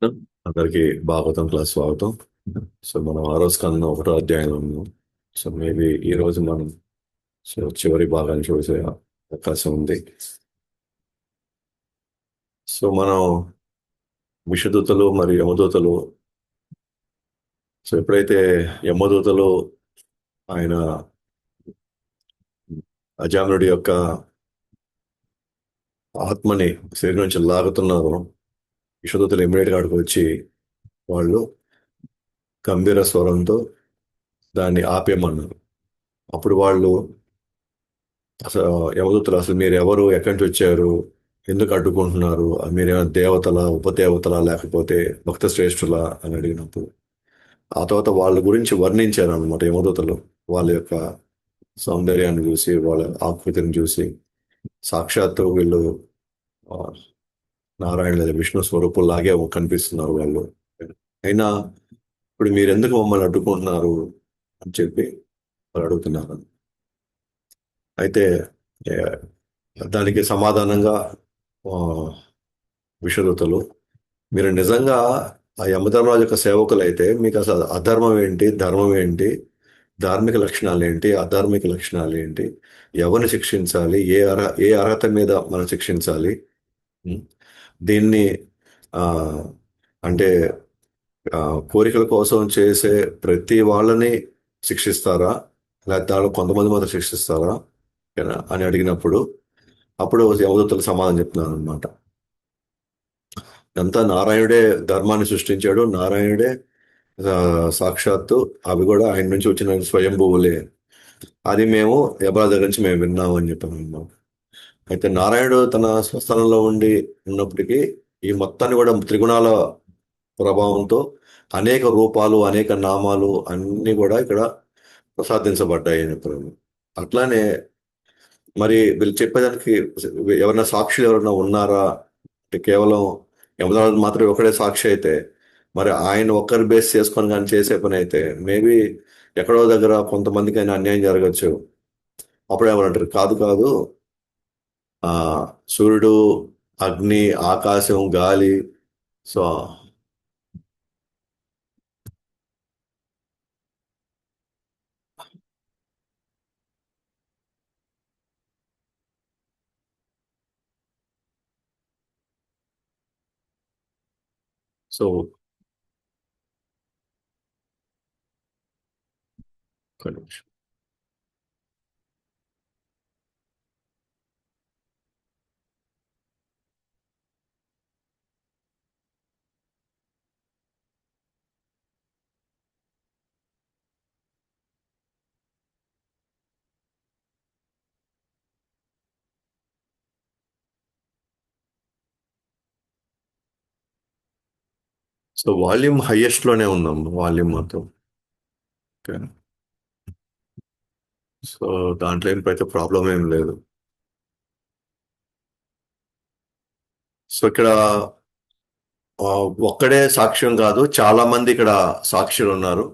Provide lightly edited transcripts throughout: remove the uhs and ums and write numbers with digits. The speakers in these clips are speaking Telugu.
అందరికి భాగవతం క్లాస్ స్వాగతం. సో మనం ఆరో స్కందం 1వ అధ్యాయంలో ఉన్నాం. సో మేబీ ఈ రోజు మనం చివరి భాగాన్ని చూసే అవకాశం ఉంది. సో మనం విషదూతలు మరియు యమదూతలు, సో ఎప్పుడైతే యమదూతలు ఆయన అజామినుడి యొక్క ఆత్మని శరీరం నుంచి లాగుతున్నారో, విషదూతలు ఇమ్మీడియట్ గా అక్కడికి వచ్చి వాళ్ళు గంభీర స్వరంతో దాన్ని ఆపేయమన్నారు. అప్పుడు వాళ్ళు అసలు యమదూతలు, అసలు మీరు ఎవరు, ఎక్కడి నుంచి వచ్చారు, ఎందుకు అడ్డుకుంటున్నారు, మీరేమైనా దేవతల, ఉపదేవతల, లేకపోతే భక్త శ్రేష్ఠులా అని అడిగినప్పుడు ఆ తర్వాత వాళ్ళ గురించి వర్ణించారు అనమాట యమదూతలు. వాళ్ళ యొక్క సౌందర్యాన్ని చూసి, వాళ్ళ ఆకృతిని చూసి సాక్షాత్తు వీళ్ళు ఆ, నారాయణ లేదా విష్ణు స్వరూపుల్లాగే కనిపిస్తున్నారు వాళ్ళు. అయినా ఇప్పుడు మీరు ఎందుకు మమ్మల్ని అడ్డుకుంటున్నారు అని చెప్పి వాళ్ళు అడుగుతున్నారు. అయితే ఏ, దానికి సమాధానంగా ఆ, విషదూతలు, మీరు నిజంగా ఆ యమధర్మరాజు యొక్క సేవకులు అయితే మీకు అసలు అధర్మం ఏంటి, ధర్మం ఏంటి, ధార్మిక లక్షణాలు ఏంటి, అధార్మిక లక్షణాలు ఏంటి, ఎవరిని శిక్షించాలి, ఏ అర్హత మీద మనం శిక్షించాలి, ఉం? దీన్ని ఆ అంటే ఆ, కోరికల కోసం చేసే ప్రతి వాళ్ళని శిక్షిస్తారా, లేకపోతే వాళ్ళు కొంతమంది మాత్రం శిక్షిస్తారా ఓకేనా? అని అడిగినప్పుడు అప్పుడు యమదూతలు సమాధానం చెప్తున్నాను అనమాట. అంతా నారాయణుడే ధర్మాన్ని సృష్టించాడు, నారాయణుడే ఆ, సాక్షాత్తు అవి కూడా ఆయన నుంచి వచ్చిన స్వయంభువులే. అది మేము యమరాజు దగ్గర నుంచి మేము విన్నాము అని చెప్పాము అన్నమాట. అయితే నారాయణుడు తన స్వస్థలంలో ఉండి ఉన్నప్పటికీ ఈ మొత్తాన్ని కూడా త్రిగుణాల ప్రభావంతో అనేక రూపాలు, అనేక నామాలు అన్ని కూడా ఇక్కడ ప్రసాదించబడ్డాయి అని చెప్పారు. అట్లానే మరి వీళ్ళు చెప్పేదానికి ఎవరైనా సాక్షులు ఎవరైనా ఉన్నారా అంటే కేవలం యమధర్మరాజు మాత్రమే ఒకడే సాక్షి అయితే, మరి ఆయన ఒక్కరి బేస్ చేసుకొని కానీ చేసే పని అయితే మేబీ ఎక్కడో దగ్గర కొంతమందికి అయినా అన్యాయం జరగచ్చు. అప్పుడు ఏమంటారు, కాదు కాదు, ఆ సూర్యుడు, అగ్ని, ఆకాశం, గాలి, సో సో ఒక్క నిమిషం. సో వాల్యూమ్ హైయెస్ట్ లోనే ఉన్నాం, వాల్యూమ్ మాత్రం ఓకే. సో దాంట్లో అయితే ప్రాబ్లం ఏం లేదు. సో ఇక్కడ ఆ, ఒక్కడే సాక్ష్యం కాదు, చాలా మంది ఇక్కడ సాక్షులు ఉన్నారు.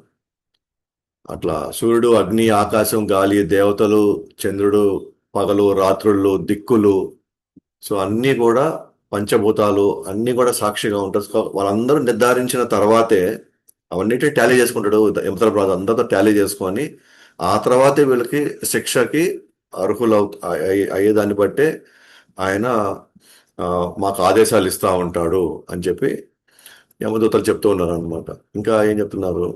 అట్లా సూర్యుడు, అగ్ని, ఆకాశం, గాలి, దేవతలు, చంద్రుడు, పగలు, రాత్రుళ్ళు, దిక్కులు, సో అన్నీ కూడా పంచభూతాలు అన్నీ కూడా సాక్షిగా ఉంటారు. సో వాళ్ళందరూ నిర్ధారించిన తర్వాతే అవన్నిటి టాలీ చేసుకుంటాడు యమధర్మరాజు, బ్రాదర్ అందరితో టాలీ చేసుకొని ఆ తర్వాతే వీళ్ళకి శిక్షకి అర్హులు అయ్యేదాన్ని బట్టే ఆయన ఆ, మాకు ఆదేశాలు ఇస్తా ఉంటాడు అని చెప్పి యమదూతలు చెప్తూ ఉన్నారు అనమాట. ఇంకా ఏం చెప్తున్నారు,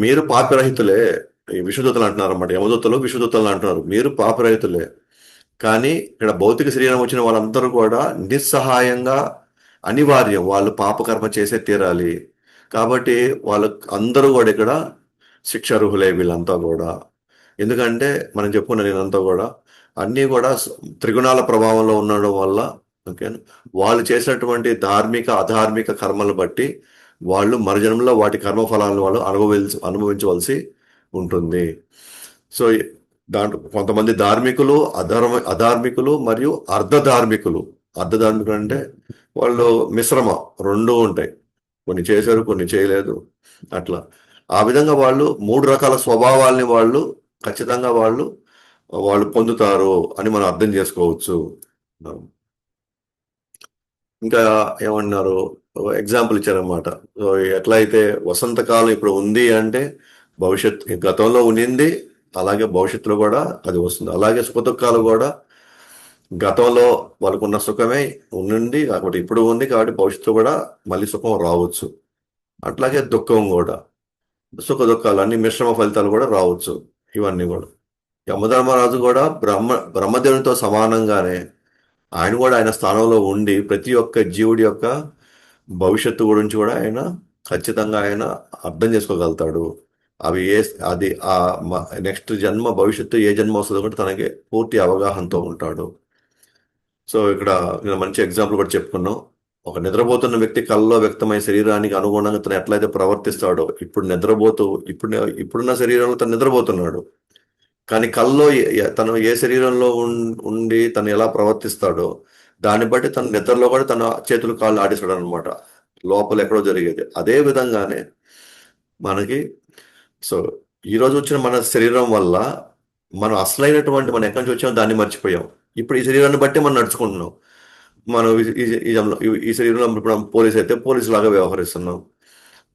మీరు పాపరహితులే. ఈ విష్ణుదూతలు అంటున్నారు అనమాట, యమదూతలు విష్ణుదూతలు అంటున్నారు మీరు పాపరహితులే. కానీ ఇక్కడ భౌతిక శరీరం వచ్చిన వాళ్ళందరూ కూడా నిస్సహాయంగా అనివార్యం, వాళ్ళు పాపకర్మ చేసే తీరాలి. కాబట్టి వాళ్ళ అందరూ కూడా ఇక్కడ శిక్షార్హులే వీళ్ళంతా కూడా. ఎందుకంటే మనం చెప్పుకున్న నేనంతా కూడా అన్నీ కూడా త్రిగుణాల ప్రభావంలో ఉండడం వల్ల ఓకే, వాళ్ళు చేసినటువంటి ధార్మిక అధార్మిక కర్మలు బట్టి వాళ్ళు మరుజన్మలో వాటి కర్మఫలాలను వాళ్ళు అనుభవించవలసి ఉంటుంది. సో దాంట్లో కొంతమంది ధార్మికులు, అధార్మికులు మరియు అర్ధధార్మికులు. అర్ధధార్మికులు అంటే వాళ్ళు మిశ్రమ, రెండు ఉంటాయి, కొన్ని చేశారు కొన్ని చేయలేదు అట్లా. ఆ విధంగా వాళ్ళు మూడు రకాల స్వభావాల్ని వాళ్ళు ఖచ్చితంగా వాళ్ళు వాళ్ళు పొందుతారు అని మనం అర్థం చేసుకోవచ్చు. ఇంకా ఏమన్నారు, ఎగ్జాంపుల్ ఇచ్చారనమాట. సో ఎట్లా అయితే వసంతకాలం ఇప్పుడు ఉంది అంటే భవిష్యత్ గతంలో ఉండింది, అలాగే భవిష్యత్తులో కూడా అది వస్తుంది. అలాగే సుఖ దుఃఖాలు కూడా గతంలో వాళ్ళకున్న సుఖమే ఉండింది కాబట్టి ఇప్పుడు ఉంది, కాబట్టి భవిష్యత్తు కూడా మళ్ళీ సుఖం రావచ్చు. అట్లాగే దుఃఖం కూడా, సుఖ దుఃఖాలు అన్ని మిశ్రమ ఫలితాలు కూడా రావచ్చు. ఇవన్నీ కూడా యమధర్మరాజు కూడా బ్రహ్మదేవునితో సమానంగానే ఆయన కూడా ఆయన స్థానంలో ఉండి ప్రతి ఒక్క జీవుడి యొక్క భవిష్యత్తు గురించి కూడా ఆయన ఖచ్చితంగా ఆయన అర్థం చేసుకోగలుగుతాడు. అవి అది ఆ నెక్స్ట్ జన్మ భవిష్యత్తు ఏ జన్మ వస్తుందో కూడా తనకి పూర్తి అవగాహనతో ఉంటాడు. సో ఇక్కడ నేను మంచి ఎగ్జాంపుల్ కూడా చెప్పుకున్నాం. ఒక నిద్రపోతున్న వ్యక్తి కల్లో వ్యక్తమయ్యే శరీరానికి అనుగుణంగా తను ఎట్లయితే ప్రవర్తిస్తాడో, ఇప్పుడు నిద్రపోతూ ఇప్పుడున్న శరీరంలో తను నిద్రపోతున్నాడు, కానీ కల్లో తను ఏ శరీరంలో ఉండి తను ఎలా ప్రవర్తిస్తాడో దాన్ని బట్టి తన నిద్రలో కూడా తన చేతులు కాళ్ళు ఆడిస్తాడు అనమాట. లోపల ఎక్కడో జరిగేది అదే విధంగానే మనకి. సో ఈ రోజు వచ్చిన మన శరీరం వల్ల మనం అసలైనటువంటి మనం ఎక్కడి నుంచి వచ్చామో దాన్ని మర్చిపోయాం. ఇప్పుడు ఈ శరీరాన్ని బట్టి మనం నడుచుకుంటున్నాం. మనం ఈ శరీరంలో ఇప్పుడు పోలీస్ అయితే పోలీస్ లాగా వ్యవహరిస్తున్నాం,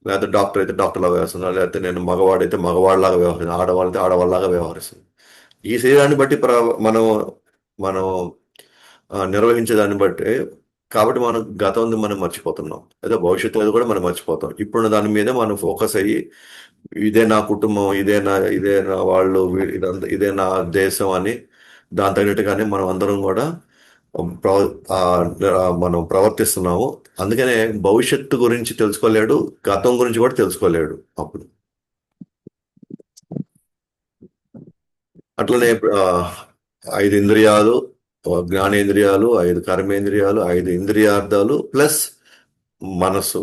లేకపోతే డాక్టర్ అయితే డాక్టర్ లాగా వ్యవహరిస్తున్నాం, లేకపోతే నేను మగవాడైతే మగవాడిలాగా వ్యవహరిస్తున్నాను, ఆడవాళ్ళైతే ఆడవాళ్ళలాగా వ్యవహరిస్తున్నాం. ఈ శరీరాన్ని బట్టి మనం మనం నిర్వహించే దాన్ని బట్టి. కాబట్టి మనం గతం మనం మర్చిపోతున్నాం, లేదా భవిష్యత్తు అనేది కూడా మనం మర్చిపోతాం. ఇప్పుడున్న దాని మీదే మనం ఫోకస్ అయ్యి ఇదే నా కుటుంబం, ఇదే నా వాళ్ళు, ఇదే నా దేశం అని దాని తగినట్టుగానే మనం అందరం కూడా మనం ప్రవర్తిస్తున్నాము. అందుకనే భవిష్యత్తు గురించి తెలుసుకోలేడు, గతం గురించి కూడా తెలుసుకోలేడు అప్పుడు. అట్లనే 5 ఇంద్రియాలు, జ్ఞానేంద్రియాలు, 5 కర్మేంద్రియాలు, 5 ఇంద్రియార్థాలు ప్లస్ మనస్సు,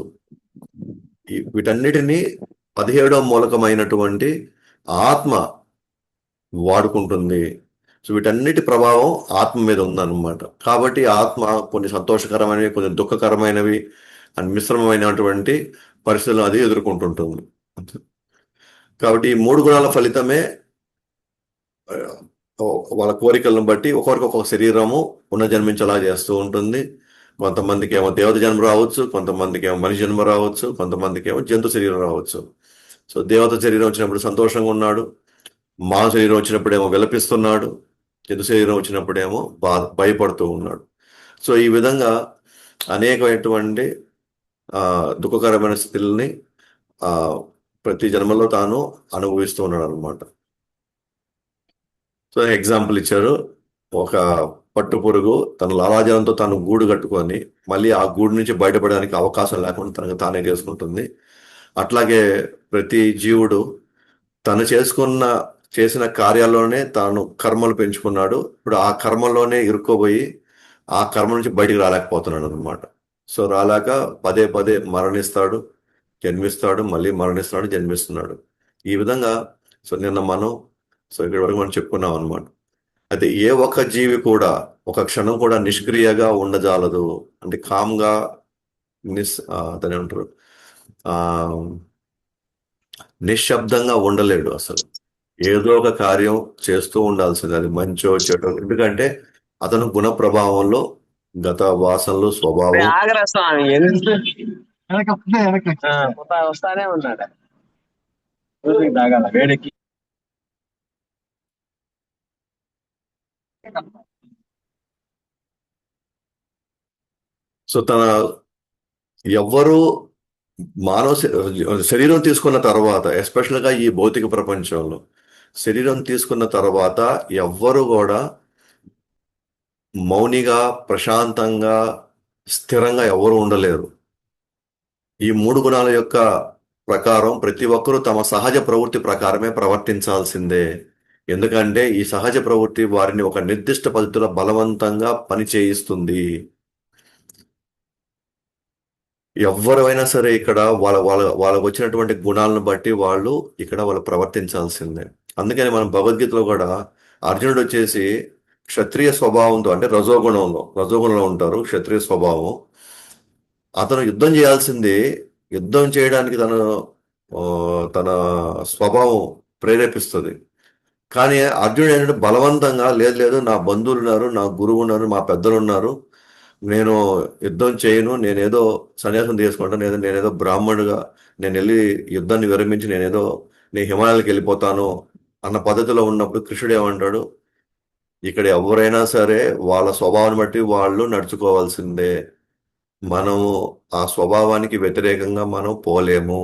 వీటన్నిటినీ 17వ మూలకమైనటువంటి ఆత్మ వాడుకుంటుంది. సో వీటన్నిటి ప్రభావం ఆత్మ మీద ఉందన్నమాట. కాబట్టి ఆత్మ కొన్ని సంతోషకరమైనవి, కొన్ని దుఃఖకరమైనవి అని మిశ్రమమైనటువంటి పరిస్థితులను అది ఎదుర్కొంటుంటుంది. కాబట్టి ఈ 3 గుణాల ఫలితమే వాళ్ళ కోరికలను బట్టి ఒకరికి ఒక్కొక్క శరీరము పునర్జన్మించేలా చేస్తూ ఉంటుంది. కొంతమందికి ఏమో దేవత జన్మ రావచ్చు, కొంతమందికి ఏమో మనిషి జన్మ రావచ్చు, కొంతమందికి ఏమో జంతు శరీరం రావచ్చు. సో దేవత శరీరం వచ్చినప్పుడు సంతోషంగా ఉన్నాడు, మానవ శరీరం వచ్చినప్పుడేమో విలపిస్తున్నాడు, జంతు శరీరం వచ్చినప్పుడేమో భయపడుతూ ఉన్నాడు. సో ఈ విధంగా అనేకమైనటువంటి దుఃఖకరమైన స్థితుల్ని ప్రతి జన్మలో తాను అనుభవిస్తూ ఉన్నాడు అనమాట. సో ఎగ్జాంపుల్ ఇచ్చారు, ఒక పట్టు పురుగు తన లాలాజలంతో తాను గూడు కట్టుకొని మళ్ళీ ఆ గూడు నుంచి బయటపడడానికి అవకాశం లేకుండా తనకు తానే చేసుకుంటుంది. అట్లాగే ప్రతి జీవుడు తను చేసిన కార్యాల్లోనే తాను కర్మలు పెంచుకున్నాడు. ఇప్పుడు ఆ కర్మలోనే ఇరుక్కోబోయి ఆ కర్మ నుంచి బయటికి రాలేకపోతున్నాడు అనమాట. సో రాలేక పదే పదే మరణిస్తాడు, జన్మిస్తాడు, మళ్ళీ మరణిస్తున్నాడు, జన్మిస్తున్నాడు. ఈ విధంగా నిన్న మనం ఇక్కడి వరకు మనం చెప్పుకున్నాం అనమాట. అయితే ఏ ఒక్క జీవి కూడా ఒక క్షణం కూడా నిష్క్రియగా ఉండజాలదు. అంటే కామ్గా అతనే ఉంటారు, నిశ్శబ్దంగా ఉండలేడు అసలు. ఏదో ఒక కార్యం చేస్తూ ఉండాల్సింది, అది మంచో చెడో. ఎందుకంటే అతను గుణ ప్రభావంలో గత వాసనలు స్వభావం వస్తానే ఉన్నాడు. వేడికి సో ఎవ్వరూ మానవ శరీరం తీసుకున్న తర్వాత, ఎస్పెషల్గా ఈ భౌతిక ప్రపంచంలో శరీరం తీసుకున్న తర్వాత ఎవ్వరు కూడా మౌనిగా, ప్రశాంతంగా, స్థిరంగా ఎవరు ఉండలేరు. ఈ 3 గుణాల యొక్క ప్రకారం ప్రతి ఒక్కరూ తమ సహజ ప్రవృత్తి ప్రకారమే ప్రవర్తించాల్సిందే. ఎందుకంటే ఈ సహజ ప్రవృత్తి వారిని ఒక నిర్దిష్ట పద్ధతిలో బలవంతంగా పని చేయిస్తుంది. ఎవరైనా సరే ఇక్కడ వాళ్ళకు వచ్చినటువంటి గుణాలను బట్టి వాళ్ళు ప్రవర్తించాల్సిందే. అందుకని మనం భగవద్గీతలో కూడా అర్జునుడు వచ్చేసి క్షత్రియ స్వభావంతో, అంటే రజోగుణంలో ఉంటారు క్షత్రియ స్వభావం. అతను యుద్ధం చేయాల్సింది, యుద్ధం చేయడానికి తన స్వభావం ప్రేరేపిస్తుంది. కానీ అర్జునుడు ఏంటంటే బలవంతంగా లేదు, నా బంధువులు ఉన్నారు, నా గురువు ఉన్నారు, మా పెద్దలు ఉన్నారు, నేను యుద్ధం చేయను, నేనేదో సన్యాసం తీసుకుంటాను, నేనేదో బ్రాహ్మణుడుగా నేను వెళ్ళి యుద్ధాన్ని విరమించి నేను హిమాలయాలకు వెళ్ళిపోతాను అన్న పద్ధతిలో ఉన్నప్పుడు కృష్ణుడు ఏమంటాడు? ఇక్కడ ఎవరైనా సరే వాళ్ళ స్వభావాన్ని బట్టి వాళ్ళు నడుచుకోవాల్సిందే. మనము ఆ స్వభావానికి వ్యతిరేకంగా మనం పోలేము.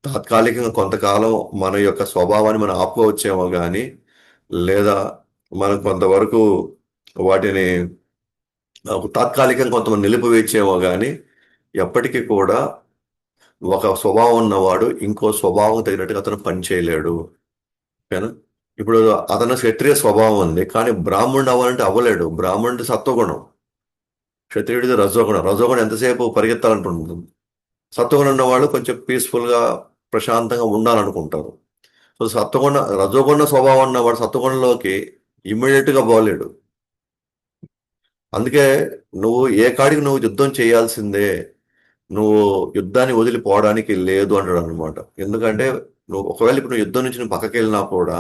తాత్కాలికంగా కొంతకాలం మన యొక్క స్వభావాన్ని మనం ఆపుకోవచ్చేమో కానీ, లేదా మనం కొంతవరకు వాటిని తాత్కాలికంగా కొంతమంది నిలిపివేయచ్చేమో కానీ, ఎప్పటికీ కూడా ఒక స్వభావం ఉన్నవాడు ఇంకో స్వభావం తగినట్టుగా అతను పని చేయలేడు. ఓకేనా? ఇప్పుడు అతను క్షత్రియ స్వభావం ఉంది, కానీ బ్రాహ్మణుడు అవ్వాలంటే అవ్వలేడు. బ్రాహ్మణుడి సత్వగుణం, క్షత్రియుడిది రజోగుణం. రజోగుణం ఎంతసేపు పరిగెత్తాలంటుంటుంది. సత్వగుణం ఉన్న వాళ్ళు కొంచెం పీస్ఫుల్గా ప్రశాంతంగా ఉండాలనుకుంటారు. సో రజోగుణ స్వభావం ఉన్నవాడు సత్వగుణంలోకి ఇమ్మీడియట్గా పోలేడు. అందుకే నువ్వు ఏ కాడికి నువ్వు యుద్ధం చేయాల్సిందే, నువ్వు యుద్ధాన్ని వదిలిపోవడానికి లేదు అంటాడు అనమాట. ఎందుకంటే ఒకవేళ ఇప్పుడు నువ్వు యుద్ధం నుంచి నువ్వు పక్కకి వెళ్ళినా కూడా,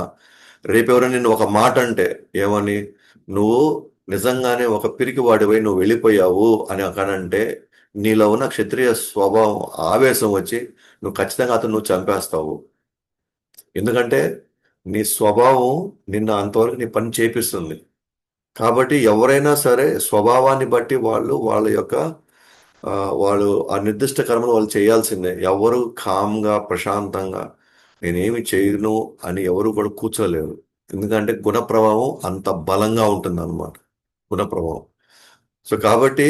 రేపు ఎవరైనా నిన్ను ఒక మాట అంటే ఏమని, నువ్వు నిజంగానే ఒక పిరికి వాడివై నువ్వు వెళ్ళిపోయావు అని అక్కడంటే, నీలో ఉన్న క్షత్రియ స్వభావం ఆవేశం వచ్చి నువ్వు ఖచ్చితంగా అతను నువ్వు చంపేస్తావు. ఎందుకంటే నీ స్వభావం నిన్ను అంతవరకు నీ పని చేపిస్తుంది. కాబట్టి ఎవరైనా సరే స్వభావాన్ని బట్టి వాళ్ళ యొక్క ఆ, వాళ్ళు ఆ నిర్దిష్ట కర్మను వాళ్ళు చేయాల్సిందే. ఎవరు కామ్గా ప్రశాంతంగా నేనేమి చేయను అని ఎవరు కూడా కూర్చోలేరు. ఎందుకంటే గుణ ప్రభావం అంత బలంగా ఉంటుంది అన్నమాట, గుణ ప్రభావం. సో కాబట్టి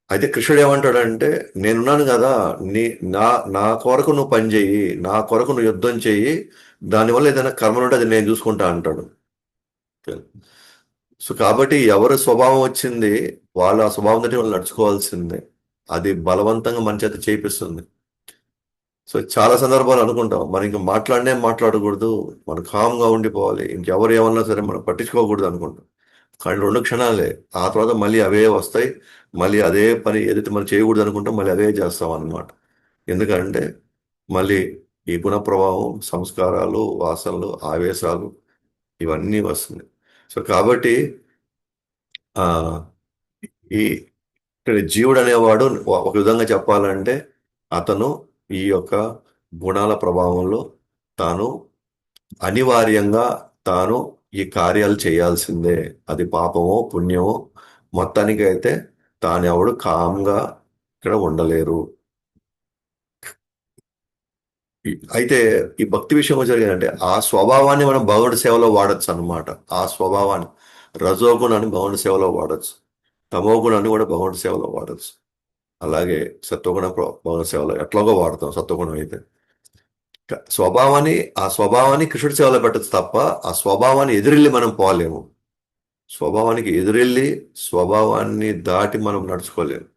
అయితే కృష్ణుడు ఏమంటాడంటే, నేనున్నాను కదా, నీ నా నా కొరకు నువ్వు పని చెయ్యి, నా కొరకు నువ్వు యుద్ధం చెయ్యి, దానివల్ల ఏదైనా కర్మలు ఉంటే అది నేను చూసుకుంటా అంటాడు. సో కాబట్టి ఎవరి స్వభావం వచ్చింది, వాళ్ళు ఆ స్వభావం తోటి వాళ్ళు నడుచుకోవాల్సిందే. అది బలవంతంగా మన చేత చేయిస్తుంది. సో చాలా సందర్భాలు అనుకుంటాం, మనం ఇంక మాట్లాడకూడదు, మనం కామ్గా ఉండిపోవాలి, ఇంకెవరు ఏమన్నా సరే మనం పట్టించుకోకూడదు అనుకుంటాం. కానీ 2 క్షణాలే, ఆ తర్వాత మళ్ళీ అవే వస్తాయి. మళ్ళీ అదే పని ఏదైతే మనం చేయకూడదు అనుకుంటాం మళ్ళీ అదే చేస్తాం అన్నమాట. ఎందుకంటే మళ్ళీ ఈ గుణ ప్రభావం, సంస్కారాలు, వాసనలు, ఆవేశాలు ఇవన్నీ వస్తుంది. సో కాబట్టి ఆ ఈ ఇక్కడ జీవుడు అనేవాడు ఒక విధంగా చెప్పాలంటే, అతను ఈ యొక్క గుణాల ప్రభావంలో తాను అనివార్యంగా తాను ఈ కార్యాలు చేయాల్సిందే. అది పాపమో పుణ్యమో, మొత్తానికైతే తానెవడు కామ్గా ఇక్కడ ఉండలేరు. అయితే ఈ భక్తి విషయంలో జరిగిందంటే ఆ స్వభావాన్ని మనం భగవడి సేవలో వాడచ్చు అన్నమాట. ఆ స్వభావాన్ని, రజోగుణాన్ని భగవడి సేవలో వాడచ్చు, తమో గుణాన్ని కూడా భగవడి సేవలో వాడచ్చు. అలాగే సత్వగుణ భగవడి సేవలో ఎట్లాగో వాడతాం. సత్వగుణం అయితే ఆ స్వభావాన్ని కృష్ణుడి సేవలో పెట్టచ్చు తప్ప, ఆ స్వభావాన్ని ఎదురెళ్ళి మనం పోలేము. స్వభావానికి ఎదురెళ్ళి స్వభావాన్ని దాటి మనం నడుచుకోలేము.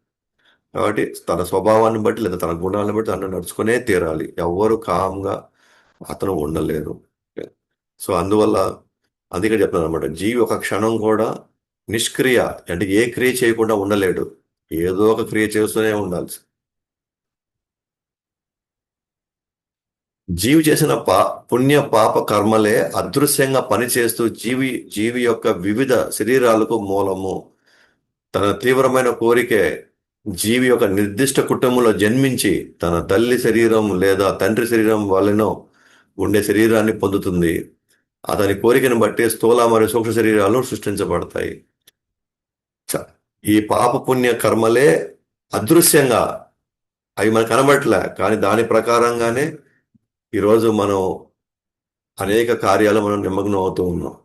కాబట్టి తన స్వభావాన్ని బట్టి లేదా తన గుణాలను బట్టి తను నడుచుకునే తీరాలి. ఎవ్వరు కామ్గా అతను ఉండలేరు. సో అందువల్ల అందుకే చెప్తున్నాను అనమాట, జీవి ఒక క్షణం కూడా నిష్క్రియ, అంటే ఏ క్రియ చేయకుండా ఉండలేడు. ఏదో ఒక క్రియ చేస్తూనే ఉండాలి. జీవి చేసిన పుణ్య పాప కర్మలే అదృశ్యంగా పనిచేస్తూ జీవి యొక్క వివిధ శరీరాలకు మూలము. తన తీవ్రమైన కోరికే జీవి యొక్క నిర్దిష్ట కుటుంబంలో జన్మించి తన తల్లి శరీరం లేదా తండ్రి శరీరం వలనో ఉండే శరీరాన్ని పొందుతుంది. అతని కోరికను బట్టి స్థూల మరియు సూక్ష్మ శరీరాలు సృష్టించబడతాయి. చ- ఈ పాప పుణ్య కర్మలే అదృశ్యంగా, అవి మనకు కనబడట్లే, కానీ దాని ప్రకారంగానే ఈరోజు మనం అనేక కార్యాలు మనం నిమగ్నం అవుతూ ఉన్నాం.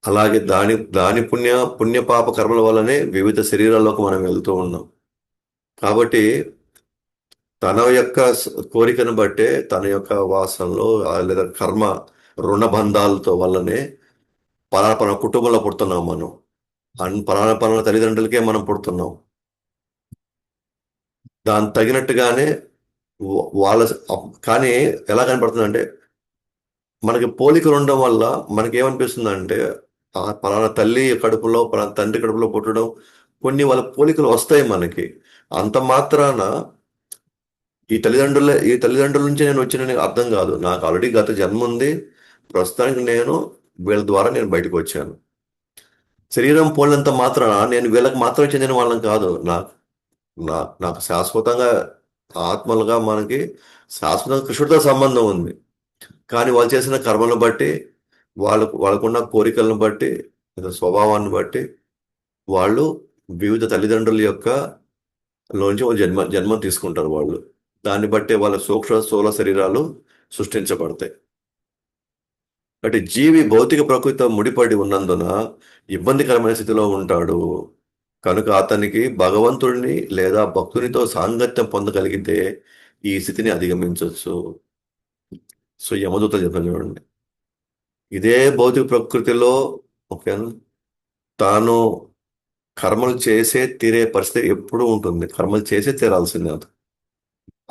అలాగే దాని దాని పుణ్య పాప కర్మల వల్లనే వివిధ శరీరాల్లోకి మనం వెళ్తూ ఉన్నాం. కాబట్టి తన యొక్క కోరికను బట్టే తన యొక్క వాసనలో లేదా కర్మ రుణబంధాలతో వల్లనే పలానా పలానా కుటుంబంలో పుడుతున్నాం మనం. పలానా పలానా తల్లిదండ్రులకే మనం పుడుతున్నాం. దాని తగినట్టుగానే వాళ్ళ కానీ ఎలా కనపడుతుందంటే, మనకి పోలికలు ఉండడం వల్ల మనకి ఏమనిపిస్తుందంటే, ఆ పలానా తల్లి కడుపులో పలానా తండ్రి కడుపులో పుట్టడం, కొన్ని వాళ్ళ పోలికలు వస్తాయి మనకి. అంత మాత్రాన ఈ తల్లిదండ్రుల నుంచి నేను వచ్చిన అర్థం కాదు. నాకు ఆల్రెడీ గత జన్మ ఉంది, ప్రస్తుతానికి వీళ్ళ ద్వారా నేను బయటకు వచ్చాను. శరీరం పోలినంత మాత్రాన నేను వీళ్ళకి మాత్రం చెందిన వాళ్ళం కాదు. నాకు శాశ్వతంగా ఆత్మలుగా మనకి శాశ్వతంగా కృష్ణుడితో సంబంధం ఉంది. కానీ వాళ్ళు చేసిన కర్మలను బట్టి, వాళ్ళకున్న కోరికలను బట్టి, లేదా స్వభావాన్ని బట్టి వాళ్ళు వివిధ తల్లిదండ్రుల యొక్క లోంచి వాళ్ళు జన్మ తీసుకుంటారు వాళ్ళు. దాన్ని బట్టే వాళ్ళ సూక్ష్మ స్థూల శరీరాలు సృష్టించబడతాయి. అంటే జీవి భౌతిక ప్రకృతితో ముడిపడి ఉన్నందున ఇబ్బందికరమైన స్థితిలో ఉంటాడు. కనుక అతనికి భగవంతుడిని లేదా భక్తునితో సాంగత్యం పొందగలిగితే ఈ స్థితిని అధిగమించవచ్చు. సో యమదూతలు చెప్తాను చూడండి. ఇదే భౌతిక ప్రకృతిలో ఓకేనా, తాను కర్మలు చేసే తీరే పరిస్థితి ఎప్పుడూ ఉంటుంది. కర్మలు చేసే తీరాల్సిందే అతను.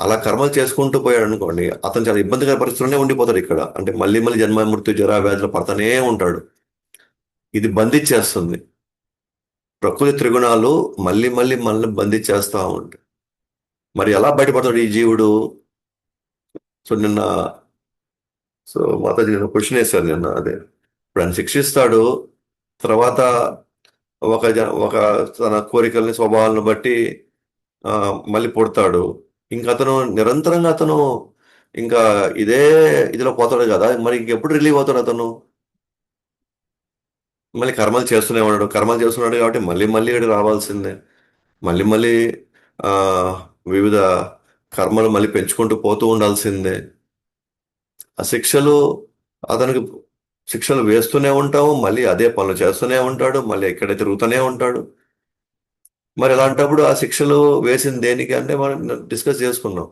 అలా కర్మలు చేసుకుంటూ పోయాడు అనుకోండి, అతను చాలా ఇబ్బందికర పరిస్థితుల్లోనే ఉండిపోతాడు ఇక్కడ. అంటే మళ్ళీ మళ్ళీ జన్మ మృత్యు జరా వ్యాధులు పడతానే ఉంటాడు. ఇది బంధించేస్తుంది. ప్రకృతి త్రిగుణాలు మళ్ళీ మళ్ళీ మనల్ని బంధించేస్తా ఉంటాయి. మరి ఎలా బయటపడతాడు ఈ జీవుడు? సో నిన్న సో మాతాజీ నిన్న క్వశ్చన్ వేశారు నిన్న. అదే ఇప్పుడు ఆయన శిక్షిస్తాడు. తర్వాత ఒక తన కోరికల్ని స్వభావాలను బట్టి ఆ, మళ్ళీ పుడతాడు. ఇంకా అతను నిరంతరంగా ఇంకా ఇదే ఇదిలో పోతాడు కదా, మరి ఇంకెప్పుడు రిలీవ్ అవుతాడు అతను? మళ్ళీ కర్మలు చేస్తూనే ఉన్నాడు. కర్మలు చేస్తున్నాడు కాబట్టి మళ్ళీ మళ్ళీ ఇక్కడికి రావాల్సిందే. మళ్ళీ మళ్ళీ ఆ వివిధ కర్మలు మళ్ళీ పెంచుకుంటూ పోతూ ఉండాల్సిందే. ఆ శిక్షలు అతనికి శిక్షలు వేస్తూనే ఉంటాము, మళ్ళీ అదే పనులు చేస్తూనే ఉంటాడు, మళ్ళీ ఎక్కడ తిరుగుతూనే ఉంటాడు. మరి అలాంటప్పుడు ఆ శిక్షలు వేసింది దేనికి అంటే మనం డిస్కస్ చేసుకున్నాం.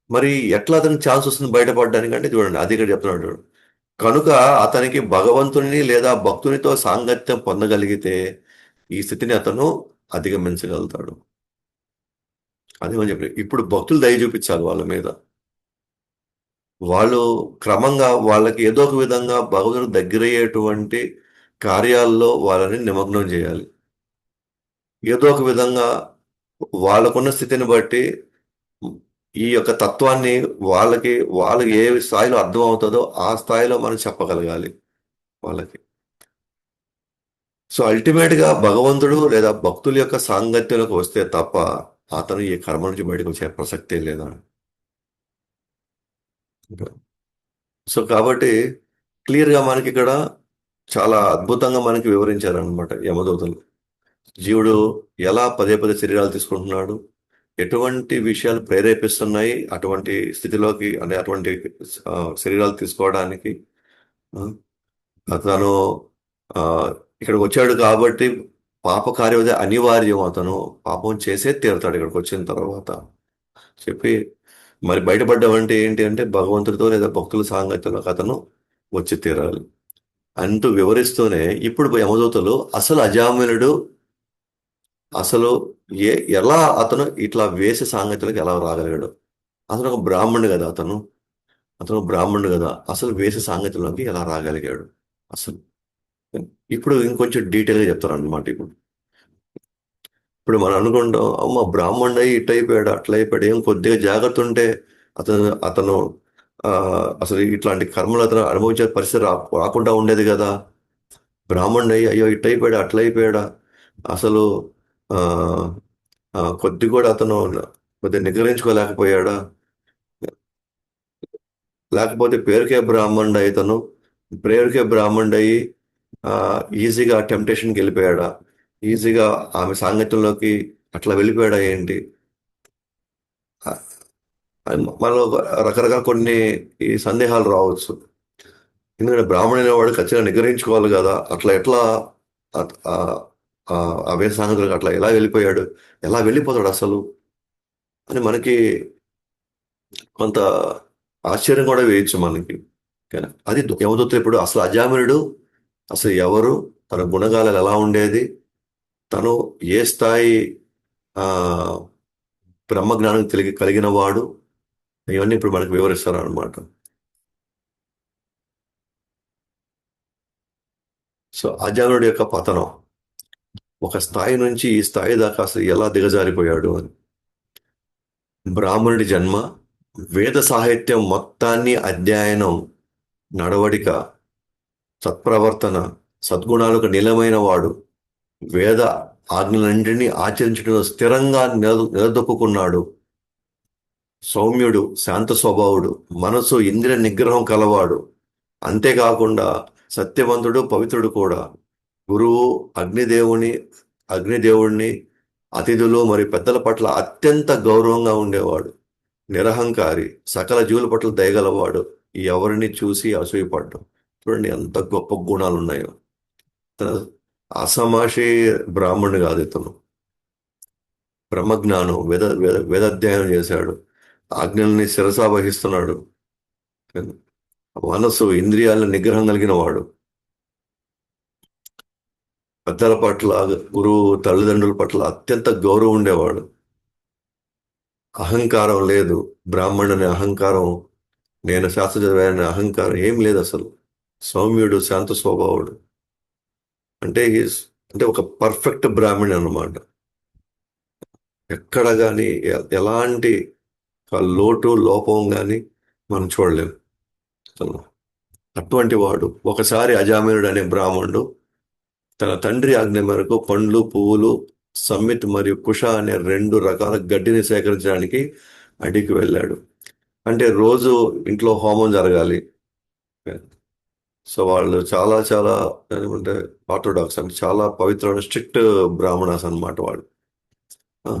మరి ఎట్లా అతనికి ఛాన్స్ వస్తుంది బయటపడడానికి అంటే చూడండి, అది ఇక్కడ చెప్తున్నాడు చూడండి. కనుక అతనికి భగవంతుని లేదా భక్తునితో సాంగత్యం పొందగలిగితే ఈ స్థితిని అతను అధిగమించగలుగుతాడు. అది మనం చెప్పి ఇప్పుడు భక్తులు దయ చూపించాలి వాళ్ళ మీద. వాళ్ళు క్రమంగా వాళ్ళకి ఏదో ఒక విధంగా భగవంతుడికి దగ్గరయ్యేటువంటి కార్యాల్లో వాళ్ళని నిమగ్నం చేయాలి. ఏదో ఒక విధంగా వాళ్ళకున్న స్థితిని బట్టి ఈ యొక్క తత్వాన్ని వాళ్ళకి ఏ స్థాయిలో అర్థం అవుతుందో ఆ స్థాయిలో మనం చెప్పగలగాలి వాళ్ళకి. సో అల్టిమేట్ గా భగవంతుడు లేదా భక్తుల యొక్క సాంగత్యంలోకి వస్తే తప్ప అతను ఈ కర్మ నుంచి బయటకు వచ్చే ప్రసక్తే లేదా. సో కాబట్టి క్లియర్ గా మనకి ఇక్కడ చాలా అద్భుతంగా మనకి వివరించారనమాట యమదూతలు. జీవుడు ఎలా పదే పదే శరీరాలు తీసుకుంటున్నాడు, ఎటువంటి విషయాలు ప్రేరేపిస్తున్నాయి అటువంటి స్థితిలోకి, అంటే అటువంటి ఆ, శరీరాలు తీసుకోవడానికి. ఆ, అతను ఆ, ఇక్కడికి వచ్చాడు కాబట్టి పాప కార్యవది అనివార్యం. అతను పాపం చేసే తీరుతాడు ఇక్కడికి వచ్చిన తర్వాత చెప్పి, మరి బయటపడ్డం అంటే ఏంటి అంటే భగవంతుడితో లేదా భక్తుల సాంగత్యంలోకి అతను వచ్చి తీరాలి అంటూ వివరిస్తూనే ఇప్పుడు యమదూతలు అసలు అజామినుడు అసలు ఏ ఎలా అతను ఇట్లా వేసి సాంగత్యంలోకి ఎలా రాగలిగాడు? అతను ఒక బ్రాహ్మణుడు కదా, అతను బ్రాహ్మణుడు కదా, అసలు వేసి సాంగత్యంలోకి ఎలా రాగలిగాడు అసలు? ఇప్పుడు ఇంకొంచెం డీటెయిల్గా చెప్తారు అనమాట. ఇప్పుడు మనం అనుకుంటాం అమ్మ బ్రాహ్మణుడు అయ్యి ఇట్ అయిపోయాడు అట్లా అయిపోయాడు, ఏం కొద్దిగా జాగ్రత్త ఉంటే అతను ఆ, అసలు ఇట్లాంటి కర్మలు అతను అనుభవించే పరిస్థితి రాకుండా ఉండేది కదా. బ్రాహ్మణుడు అయ్యి అయ్యో ఇట్ అయిపోయాడు అట్లా అయిపోయాడా అసలు ఆ, కొద్ది కూడా అతను కొద్దిగా నిగ్రహించుకోలేకపోయాడా? లేకపోతే పేరుకే బ్రాహ్మణుడు అయితను పేరుకే బ్రాహ్మణుడు అయ్యి ఆ, ఈజీగా టెంప్టేషన్కి వెళ్ళిపోయాడా? ఈజీగా ఆమె సాంగత్యంలోకి అట్లా వెళ్ళిపోయాడా ఏంటి? ఆ, మనలో రకరకాల కొన్ని ఈ సందేహాలు రావచ్చు. ఎందుకంటే బ్రాహ్మణుని వాడు ఖచ్చితంగా నిగ్రహించుకోవాలి కదా, అట్లా ఎట్లా అట్- ఆ ఆ అవేశ సాంగతులకు అట్లా ఎలా వెళ్ళిపోయాడు, ఎలా వెళ్ళిపోతాడు అసలు అని మనకి కొంత ఆశ్చర్యం కూడా వేయచ్చు మనకి. కానీ అది యమదూత ఇప్పుడు అసలు అజామినుడు అసలు ఎవరు, తన గుణగాలు ఎలా ఉండేది, తను ఏ స్థాయి ఆ బ్రహ్మజ్ఞానం కలిగిన వాడు, ఇవన్నీ ఇప్పుడు మనకు వివరిస్తారు అనమాట. సో అజామినుడి యొక్క పతనం ఒక స్థాయి నుంచి ఈ స్థాయి దాకా అసలు ఎలా దిగజారిపోయాడు అని. బ్రాహ్మణుడి జన్మ, వేద సాహిత్యం మొత్తాన్ని అధ్యయనం, నడవడిక, సత్ప్రవర్తన, సద్గుణాలకు నిలమైన వాడు, వేద ఆజ్ఞలన్నింటినీ ఆచరించడంలో స్థిరంగా నిలదొక్కున్నాడు, సౌమ్యుడు, శాంత స్వభావుడు, మనసు ఇంద్రియ నిగ్రహం కలవాడు, అంతేకాకుండా సత్యవంతుడు, పవిత్రుడు కూడా. గురువు, అగ్నిదేవుని అగ్నిదేవుణ్ణి, అతిథులు మరియు పెద్దల పట్ల అత్యంత గౌరవంగా ఉండేవాడు, నిరహంకారి, సకల జీవుల పట్ల దయగలవాడు, ఎవరిని చూసి అసూయపడ్డం. చూడండి ఎంత గొప్ప గుణాలు ఉన్నాయో. తన అసమాషి బ్రాహ్మణుడు కాదు ఇతను. బ్రహ్మజ్ఞానం, వేదాధ్యయనం చేశాడు, ఆజ్ఞల్ని శిరసా వహిస్తున్నాడు, మనసు ఇంద్రియాల నిగ్రహం కలిగిన వాడు, పెద్దల పట్ల, గురువు తల్లిదండ్రుల పట్ల అత్యంత గౌరవం ఉండేవాడు, అహంకారం లేదు. బ్రాహ్మణుని అహంకారం, నేను శాస్త్ర చదివానని అహంకారం ఏం లేదు అసలు. సౌమ్యుడు, శాంత స్వభావుడు, అంటే అంటే ఒక పర్ఫెక్ట్ బ్రాహ్మణి అన్నమాట. ఎక్కడ కానీ ఎలాంటి ఒక లోటు లోపం కానీ మనం చూడలేము అసలు. అటువంటి వాడు ఒకసారి అజామినుడు అనే బ్రాహ్మణుడు తన తండ్రి ఆజ్ఞ మేరకు పండ్లు, పువ్వులు, సమ్మిత్ మరియు కుష అనే 2 రకాల గడ్డిని సేకరించడానికి అడవికి వెళ్ళాడు. అంటే రోజు ఇంట్లో హోమం జరగాలి. సో వాళ్ళు చాలా చాలా ఏమంటే ఆర్థోడాక్స్ అంటే చాలా పవిత్రమైన స్ట్రిక్ట్ బ్రాహ్మణాస్ అన్నమాట వాళ్ళు. ఆ,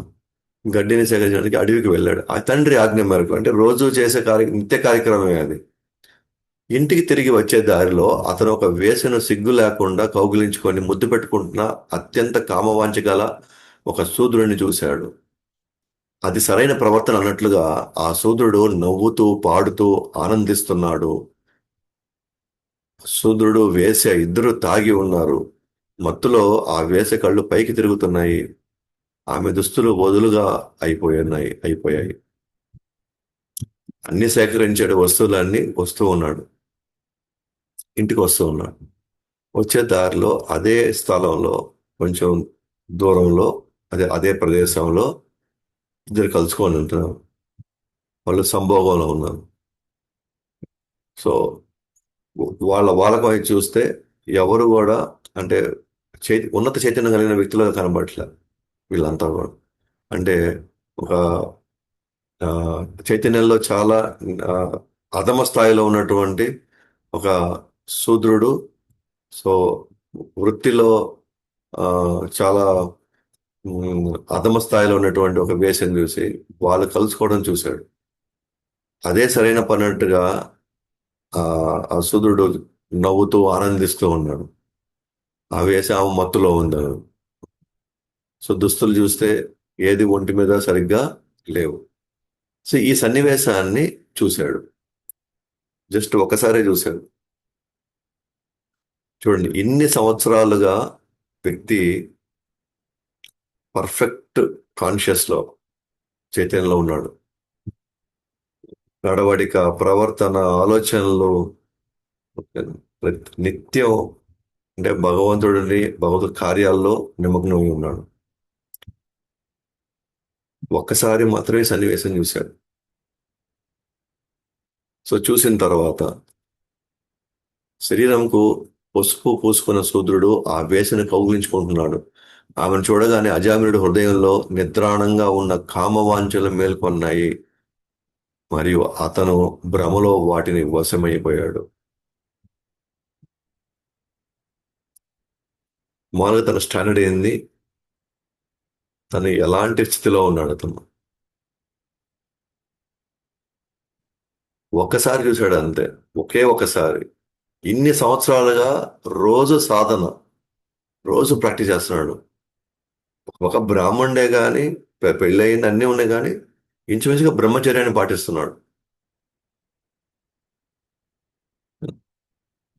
గడ్డిని సేకరించడానికి అడవికి వెళ్ళాడు ఆ తండ్రి ఆజ్ఞ మేరకు. అంటే రోజు చేసే నిత్య కార్యక్రమమే అది. ఇంటికి తిరిగి వచ్చే దారిలో అతను ఒక వేసను సిగ్గు లేకుండా కౌగిలించుకొని ముద్దు పెట్టుకుంటున్న అత్యంత కామవాంఛ గల ఒక శూద్రుడిని చూశాడు. అది సరైన ప్రవర్తన అన్నట్లుగా ఆ శూద్రుడు నవ్వుతూ పాడుతూ ఆనందిస్తున్నాడు. శూద్రుడు, వేశ్య ఇద్దరు తాగి ఉన్నారు. మత్తులో ఆ వేశ్య కళ్ళు పైకి తిరుగుతున్నాయి. ఆమె దుస్తులు వదులుగా అయిపోయాయి. అన్ని సేకరించాడు, వస్తువులన్నీ వస్తూ ఉన్నాడు. ఇంటికి వస్తూ ఉన్నాడు. వచ్చే దారిలో అదే స్థలంలో కొంచెం దూరంలో అదే అదే ప్రదేశంలో ఇద్దరు కలుసుకొని ఉంటున్నారు. వాళ్ళు సంభోగంలో ఉన్నారు. సో వాళ్ళ వాళ్ళకం చూస్తే ఎవరు కూడా అంటే ఉన్నత చైతన్యం కలిగిన వ్యక్తులుగా కనబడట్లేదు వీళ్ళంతా కూడా. అంటే ఒక ఆ, చైతన్యంలో చాలా ఆ, అధమ స్థాయిలో ఉన్నటువంటి ఒక శూద్రుడు. సో వృత్తిలో ఆ, చాలా అధమ స్థాయిలో ఉన్నటువంటి ఒక వేషం చూసి వాళ్ళు కలుసుకోవడం చూశాడు. అదే సరైన పన్నట్టుగా ఆ ఆ శూద్రుడు నవ్వుతూ ఆనందిస్తూ ఉన్నాడు. ఆ వేషం ఆమె మత్తులో ఉన్నాడు. సో దుస్తులు చూస్తే ఏది ఒంటి మీద సరిగ్గా లేవు. సో ఈ సన్నివేశాన్ని చూశాడు, జస్ట్ ఒకసారే చూశాడు. చూడండి, ఇన్ని సంవత్సరాలుగా వ్యక్తి పర్ఫెక్ట్ కాన్షియస్ లో చైతన్యంలో ఉన్నాడు. నడవడిక, ప్రవర్తన, ఆలోచనలు నిత్యం అంటే భగవద్ కార్యాల్లో నిమగ్నమై ఉన్నాడు. ఒక్కసారి మాత్రమే సన్నివేశం చూశాడు. సో చూసిన తర్వాత శరీరంకు పసుపు పూసుకున్న శూద్రుడు ఆ వేషను కౌగిలించుకుంటున్నాడు. ఆమెను చూడగానే అజామినుడి హృదయంలో నిద్రాణంగా ఉన్న కామవాంఛలు మేల్కొన్నాయి మరియు అతను భ్రమలో వాటిని వశమైపోయాడు. మామూలుగా తన స్టాండర్డ్ ఏంది, తను ఎలాంటి స్థితిలో ఉన్నాడు అతను. ఒక్కసారి చూశాడు అంతే, ఒకే ఒకసారి. ఇన్ని సంవత్సరాలుగా రోజు సాధన, రోజు ప్రాక్టీస్ చేస్తున్నాడు. ఒక బ్రాహ్మణుడే కానీ పెళ్ళయింది అన్నీ ఉన్నాయి కానీ ఇంచుమించుగా బ్రహ్మచర్యాన్ని పాటిస్తున్నాడు.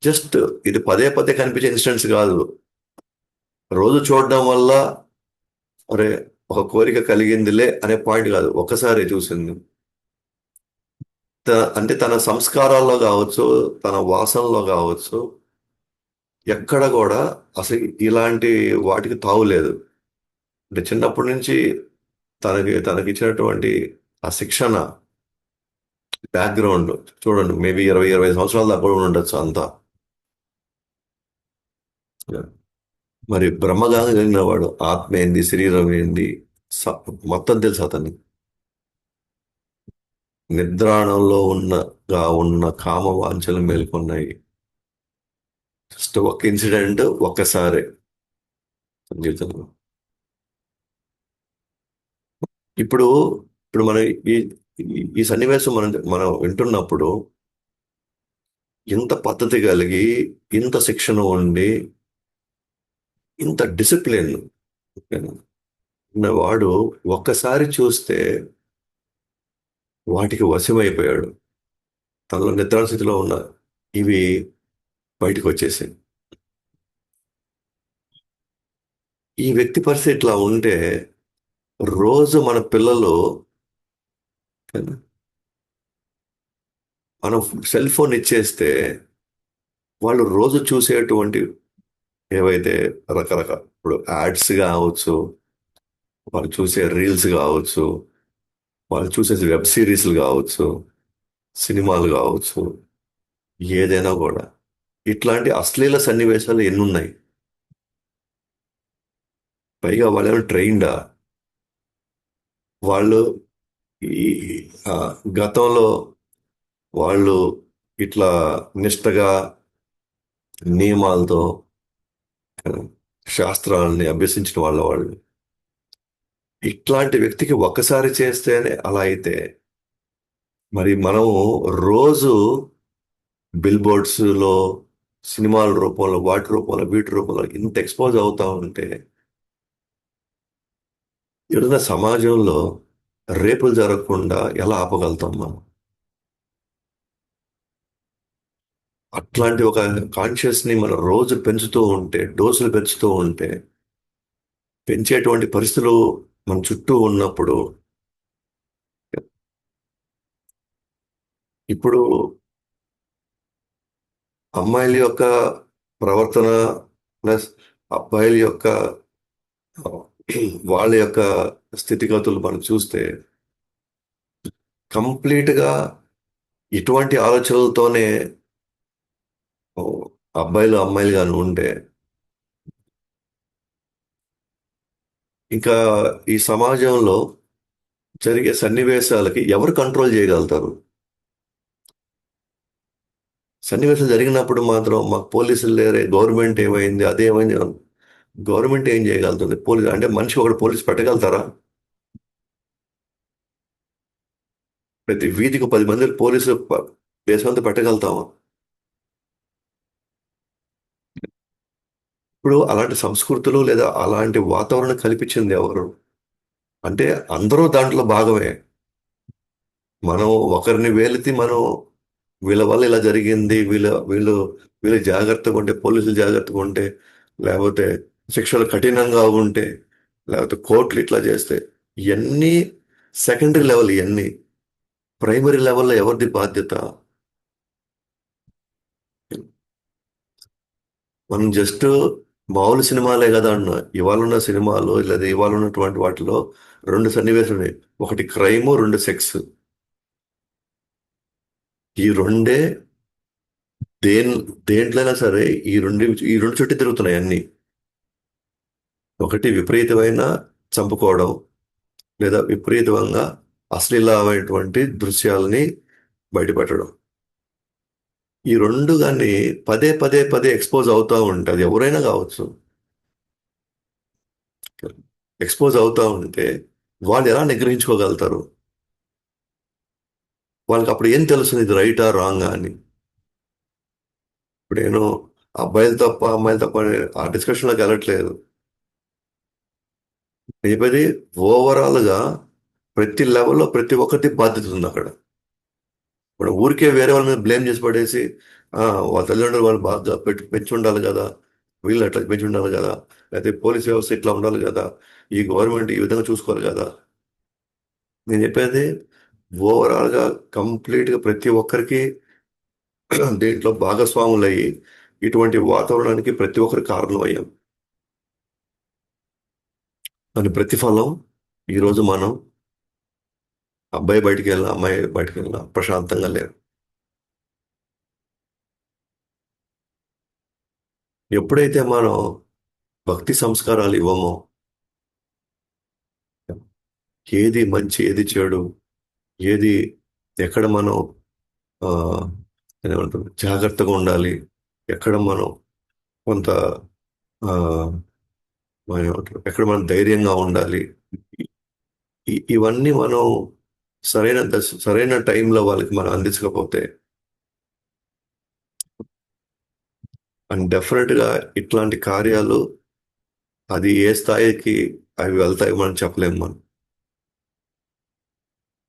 జస్ట్ ఇది పదే పదే కనిపించే ఇన్సిడెంట్స్ కాదు. రోజు చూడడం వల్ల అరే ఒక కోరిక కలిగిందిలే అనే పాయింట్ కాదు, ఒక్కసారి చూసింది. అంటే తన సంస్కారాల్లో కావచ్చు, తన వాసనలో కావచ్చు, ఎక్కడ కూడా అసలు ఇలాంటి వాటికి తావులేదు. అంటే చిన్నప్పటి నుంచి తనకిచ్చినటువంటి ఆ శిక్షణ బ్యాక్గ్రౌండ్ చూడండి, మేబీ 20-25 సంవత్సరాల దాకా కూడా ఉండొచ్చు అంతా. మరి బ్రహ్మగానం కలిగిన వాడు ఆత్మ ఏంది, శరీరం ఏంది, స- మొత్తం తెలుసు అతన్ని. నిద్రాణంలో ఉన్న కామ వాంఛలు మేల్కొన్నాయి. జస్ట్ ఒక ఇన్సిడెంట్ ఒక్కసారి జీవితంలో. ఇప్పుడు ఇప్పుడు మనం ఈ ఈ సన్నివేశం మనం వింటున్నప్పుడు ఇంత పద్ధతి కలిగి, ఇంత శిక్షణ ఉండి, ఇంత డిసిప్లిన్ ఉన్నవాడు ఒక్కసారి చూస్తే వాటికి వశమైపోయాడు. తనలో నిద్రా స్థితిలో ఉన్న ఇవి బయటకు వచ్చేసాయి. ఈ వ్యక్తి పరిస్థితి ఇట్లా ఉంటే రోజు మన పిల్లలు, మనం సెల్ ఫోన్ ఇచ్చేస్తే వాళ్ళు రోజు చూసేటువంటి ఏవైతే రకరకాల ఇప్పుడు యాడ్స్ కావచ్చు, వాళ్ళు చూసే రీల్స్ కావచ్చు, వాళ్ళు చూసే వెబ్ సిరీస్లు కావచ్చు, సినిమాలు కావచ్చు, ఏదైనా కూడా ఇట్లాంటి అశ్లీల సన్నివేశాలు ఎన్నున్నాయి. పైగా వాళ్ళేమో ట్రైన్డా, వాళ్ళు ఈ ఆ, గతంలో వాళ్ళు ఇట్లా నిష్టగా నియమాలతో శాస్త్రాలని అభ్యసించిన వాళ్ళు ఇట్లాంటి వ్యక్తికి ఒక్కసారి చేస్తేనే అలా అయితే, మరి మనం రోజు బిల్ బోర్డ్స్ లో, సినిమాల రూపంలో, వాటి రూపంలో, వీటి రూపంలో ఇంత ఎక్స్పోజ్ అవుతా ఉంటే ఈరోజున సమాజంలో రేపులు జరగకుండా ఎలా ఆపగలుగుతాం మనం? అట్లాంటి ఒక కాన్షియస్ ని మనం రోజు పెంచుతూ ఉంటే, డోసులు పెంచుతూ ఉంటే, పెంచేటువంటి పరిస్థితులు మన చుట్టూ ఉన్నప్పుడు, ఇప్పుడు అమ్మాయిల యొక్క ప్రవర్తన ప్లస్ అబ్బాయిల యొక్క వాళ్ళ యొక్క స్థితిగతులు మనం చూస్తే కంప్లీట్ గా ఇటువంటి ఆలోచనలతోనే ఓ, అబ్బాయిలు అమ్మాయిలు కానీ ఉంటే ఇంకా ఈ సమాజంలో జరిగే సన్నివేశాలకి ఎవరు కంట్రోల్ చేయగలుగుతారు? సన్నివేశాలు జరిగినప్పుడు మాత్రం మాకు పోలీసులు లేరే, గవర్నమెంట్ ఏమైంది, అదేమైంది. గవర్నమెంట్ ఏం చేయగలుగుతుంది? పోలీసు అంటే మనిషి ఒకటి పోలీసు పెట్టగలుగుతారా? ప్రతి వీధికి 10 మంది పోలీసులు దేశమంతా పెట్టగలుగుతామా? ఇప్పుడు అలాంటి సంస్కృతులు లేదా అలాంటి వాతావరణం కల్పించింది ఎవరు? అంటే అందరూ దాంట్లో భాగమే. మనం ఒకరిని వేలితే మనం వీళ్ళ వల్ల ఇలా జరిగింది, వీళ్ళు జాగ్రత్తగా ఉంటే, పోలీసులు జాగ్రత్తగా ఉంటే, లేకపోతే శిక్షలు కఠినంగా ఉంటే, లేకపోతే కోర్టులు ఇట్లా చేస్తే, ఇవన్నీ సెకండరీ లెవెల్. ఇవన్నీ ప్రైమరీ లెవెల్లో ఎవరిది బాధ్యత? మనం జస్ట్ మామూలు సినిమాలే కదా అన్న, ఇవాళ ఉన్న సినిమాలు లేదా ఇవాళ ఉన్నటువంటి వాటిలో రెండు సన్నివేశాలు ఉన్నాయి. ఒకటి క్రైమ్, రెండు సెక్స్. ఈ రెండే దేని దేంట్లైనా సరే ఈ రెండు చుట్టి తిరుగుతున్నాయి అన్ని. ఒకటి విపరీతమైన చంపుకోవడం, లేదా విపరీతంగా అశ్లీలమైనటువంటి దృశ్యాలని బయటపెట్టడం. ఈ రెండు కానీ పదే పదే పదే ఎక్స్పోజ్ అవుతా ఉంటే, అది ఎవరైనా కావచ్చు, ఎక్స్పోజ్ అవుతా ఉంటే వాళ్ళు ఎలా నిగ్రహించుకోగలుగుతారు? వాళ్ళకి అప్పుడు ఏం తెలుస్తుంది, ఇది రైటా రాంగా అని? ఇప్పుడు నేను అబ్బాయిలు తప్ప అమ్మాయిలు తప్ప ఆ డిస్కషన్లోకి వెళ్ళట్లేదు. చెప్పేది ఓవరాల్ గా ప్రతి లెవెల్లో ప్రతి ఒక్కటి బాధ్యత ఉంది అక్కడ. ఇప్పుడు ఊరికే వేరే వాళ్ళ మీద బ్లేమ్ చేసి పడేసి, ఆ, వాళ్ళ తల్లిదండ్రులు వాళ్ళు బాగా పెంచి ఉండాలి కదా, వీళ్ళు అట్లా పెంచి ఉండాలి కదా, లేకపోతే పోలీస్ వ్యవస్థ ఇట్లా ఉండాలి కదా, ఈ గవర్నమెంట్ ఈ విధంగా చూసుకోవాలి కదా. నేను చెప్పేది ఓవరాల్ గా కంప్లీట్ గా ప్రతి ఒక్కరికి దీంట్లో భాగస్వాములయ్యి ఇటువంటి వాతావరణానికి ప్రతి ఒక్కరు కారణం అయ్యాం. దాని ప్రతిఫలం ఈరోజు మనం అబ్బాయి బయటికి వెళ్ళినా అమ్మాయి బయటికి వెళ్ళినా ప్రశాంతంగా లేరు. ఎప్పుడైతే మనం భక్తి సంస్కారాలు ఇవ్వమో, ఏది మంచి ఏది చెడు, ఏది ఎక్కడ మనం ఆ, ఏమంటారు జాగ్రత్తగా ఉండాలి, ఎక్కడ మనం కొంత ఆ, మనం ఏమంటారు, ఎక్కడ మనం ధైర్యంగా ఉండాలి, ఇవన్నీ మనం సరైన టైంలో వాళ్ళకి మనం అందించకపోతే, అండ్ డెఫినెట్గా ఇట్లాంటి కార్యాలు అది ఏ స్థాయికి అవి వెళ్తాయి మనం చెప్పలేము మనం.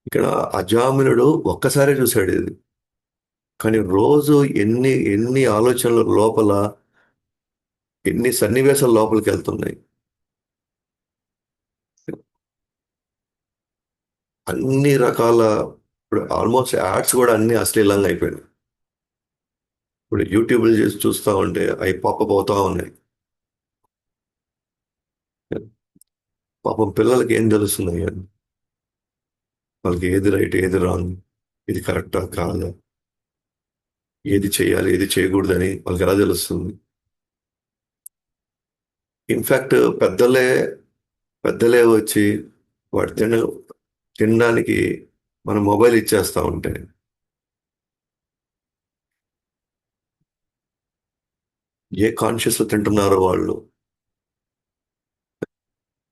ఇక్కడ అజామినుడు ఒక్కసారే చూశాడు ఇది, కానీ రోజు ఎన్ని ఎన్ని ఆలోచనలు లోపల, ఎన్ని సన్నివేశాలు లోపలికి వెళ్తున్నాయి. అన్ని రకాల, ఇప్పుడు ఆల్మోస్ట్ యాడ్స్ కూడా అన్ని అశ్లీలంగా అయిపోయినాయి. ఇప్పుడు యూట్యూబ్లో చేసి చూస్తూ ఉంటే అవి పాపప్ అవుతా ఉన్నాయి. పాపం పిల్లలకి ఏం తెలుస్తున్నాయి అని, వాళ్ళకి ఏది రైట్ ఏది రాంగ్, ఇది కరెక్టా కాదా, ఏది చేయాలి ఏది చేయకూడదని వాళ్ళకి ఎలా తెలుస్తుంది. ఇన్ఫ్యాక్ట్ పెద్దలే వచ్చి వాడు తినడానికి మనం మొబైల్ ఇచ్చేస్తా ఉంటే ఏ కాన్షియస్లో తింటున్నారో వాళ్ళు,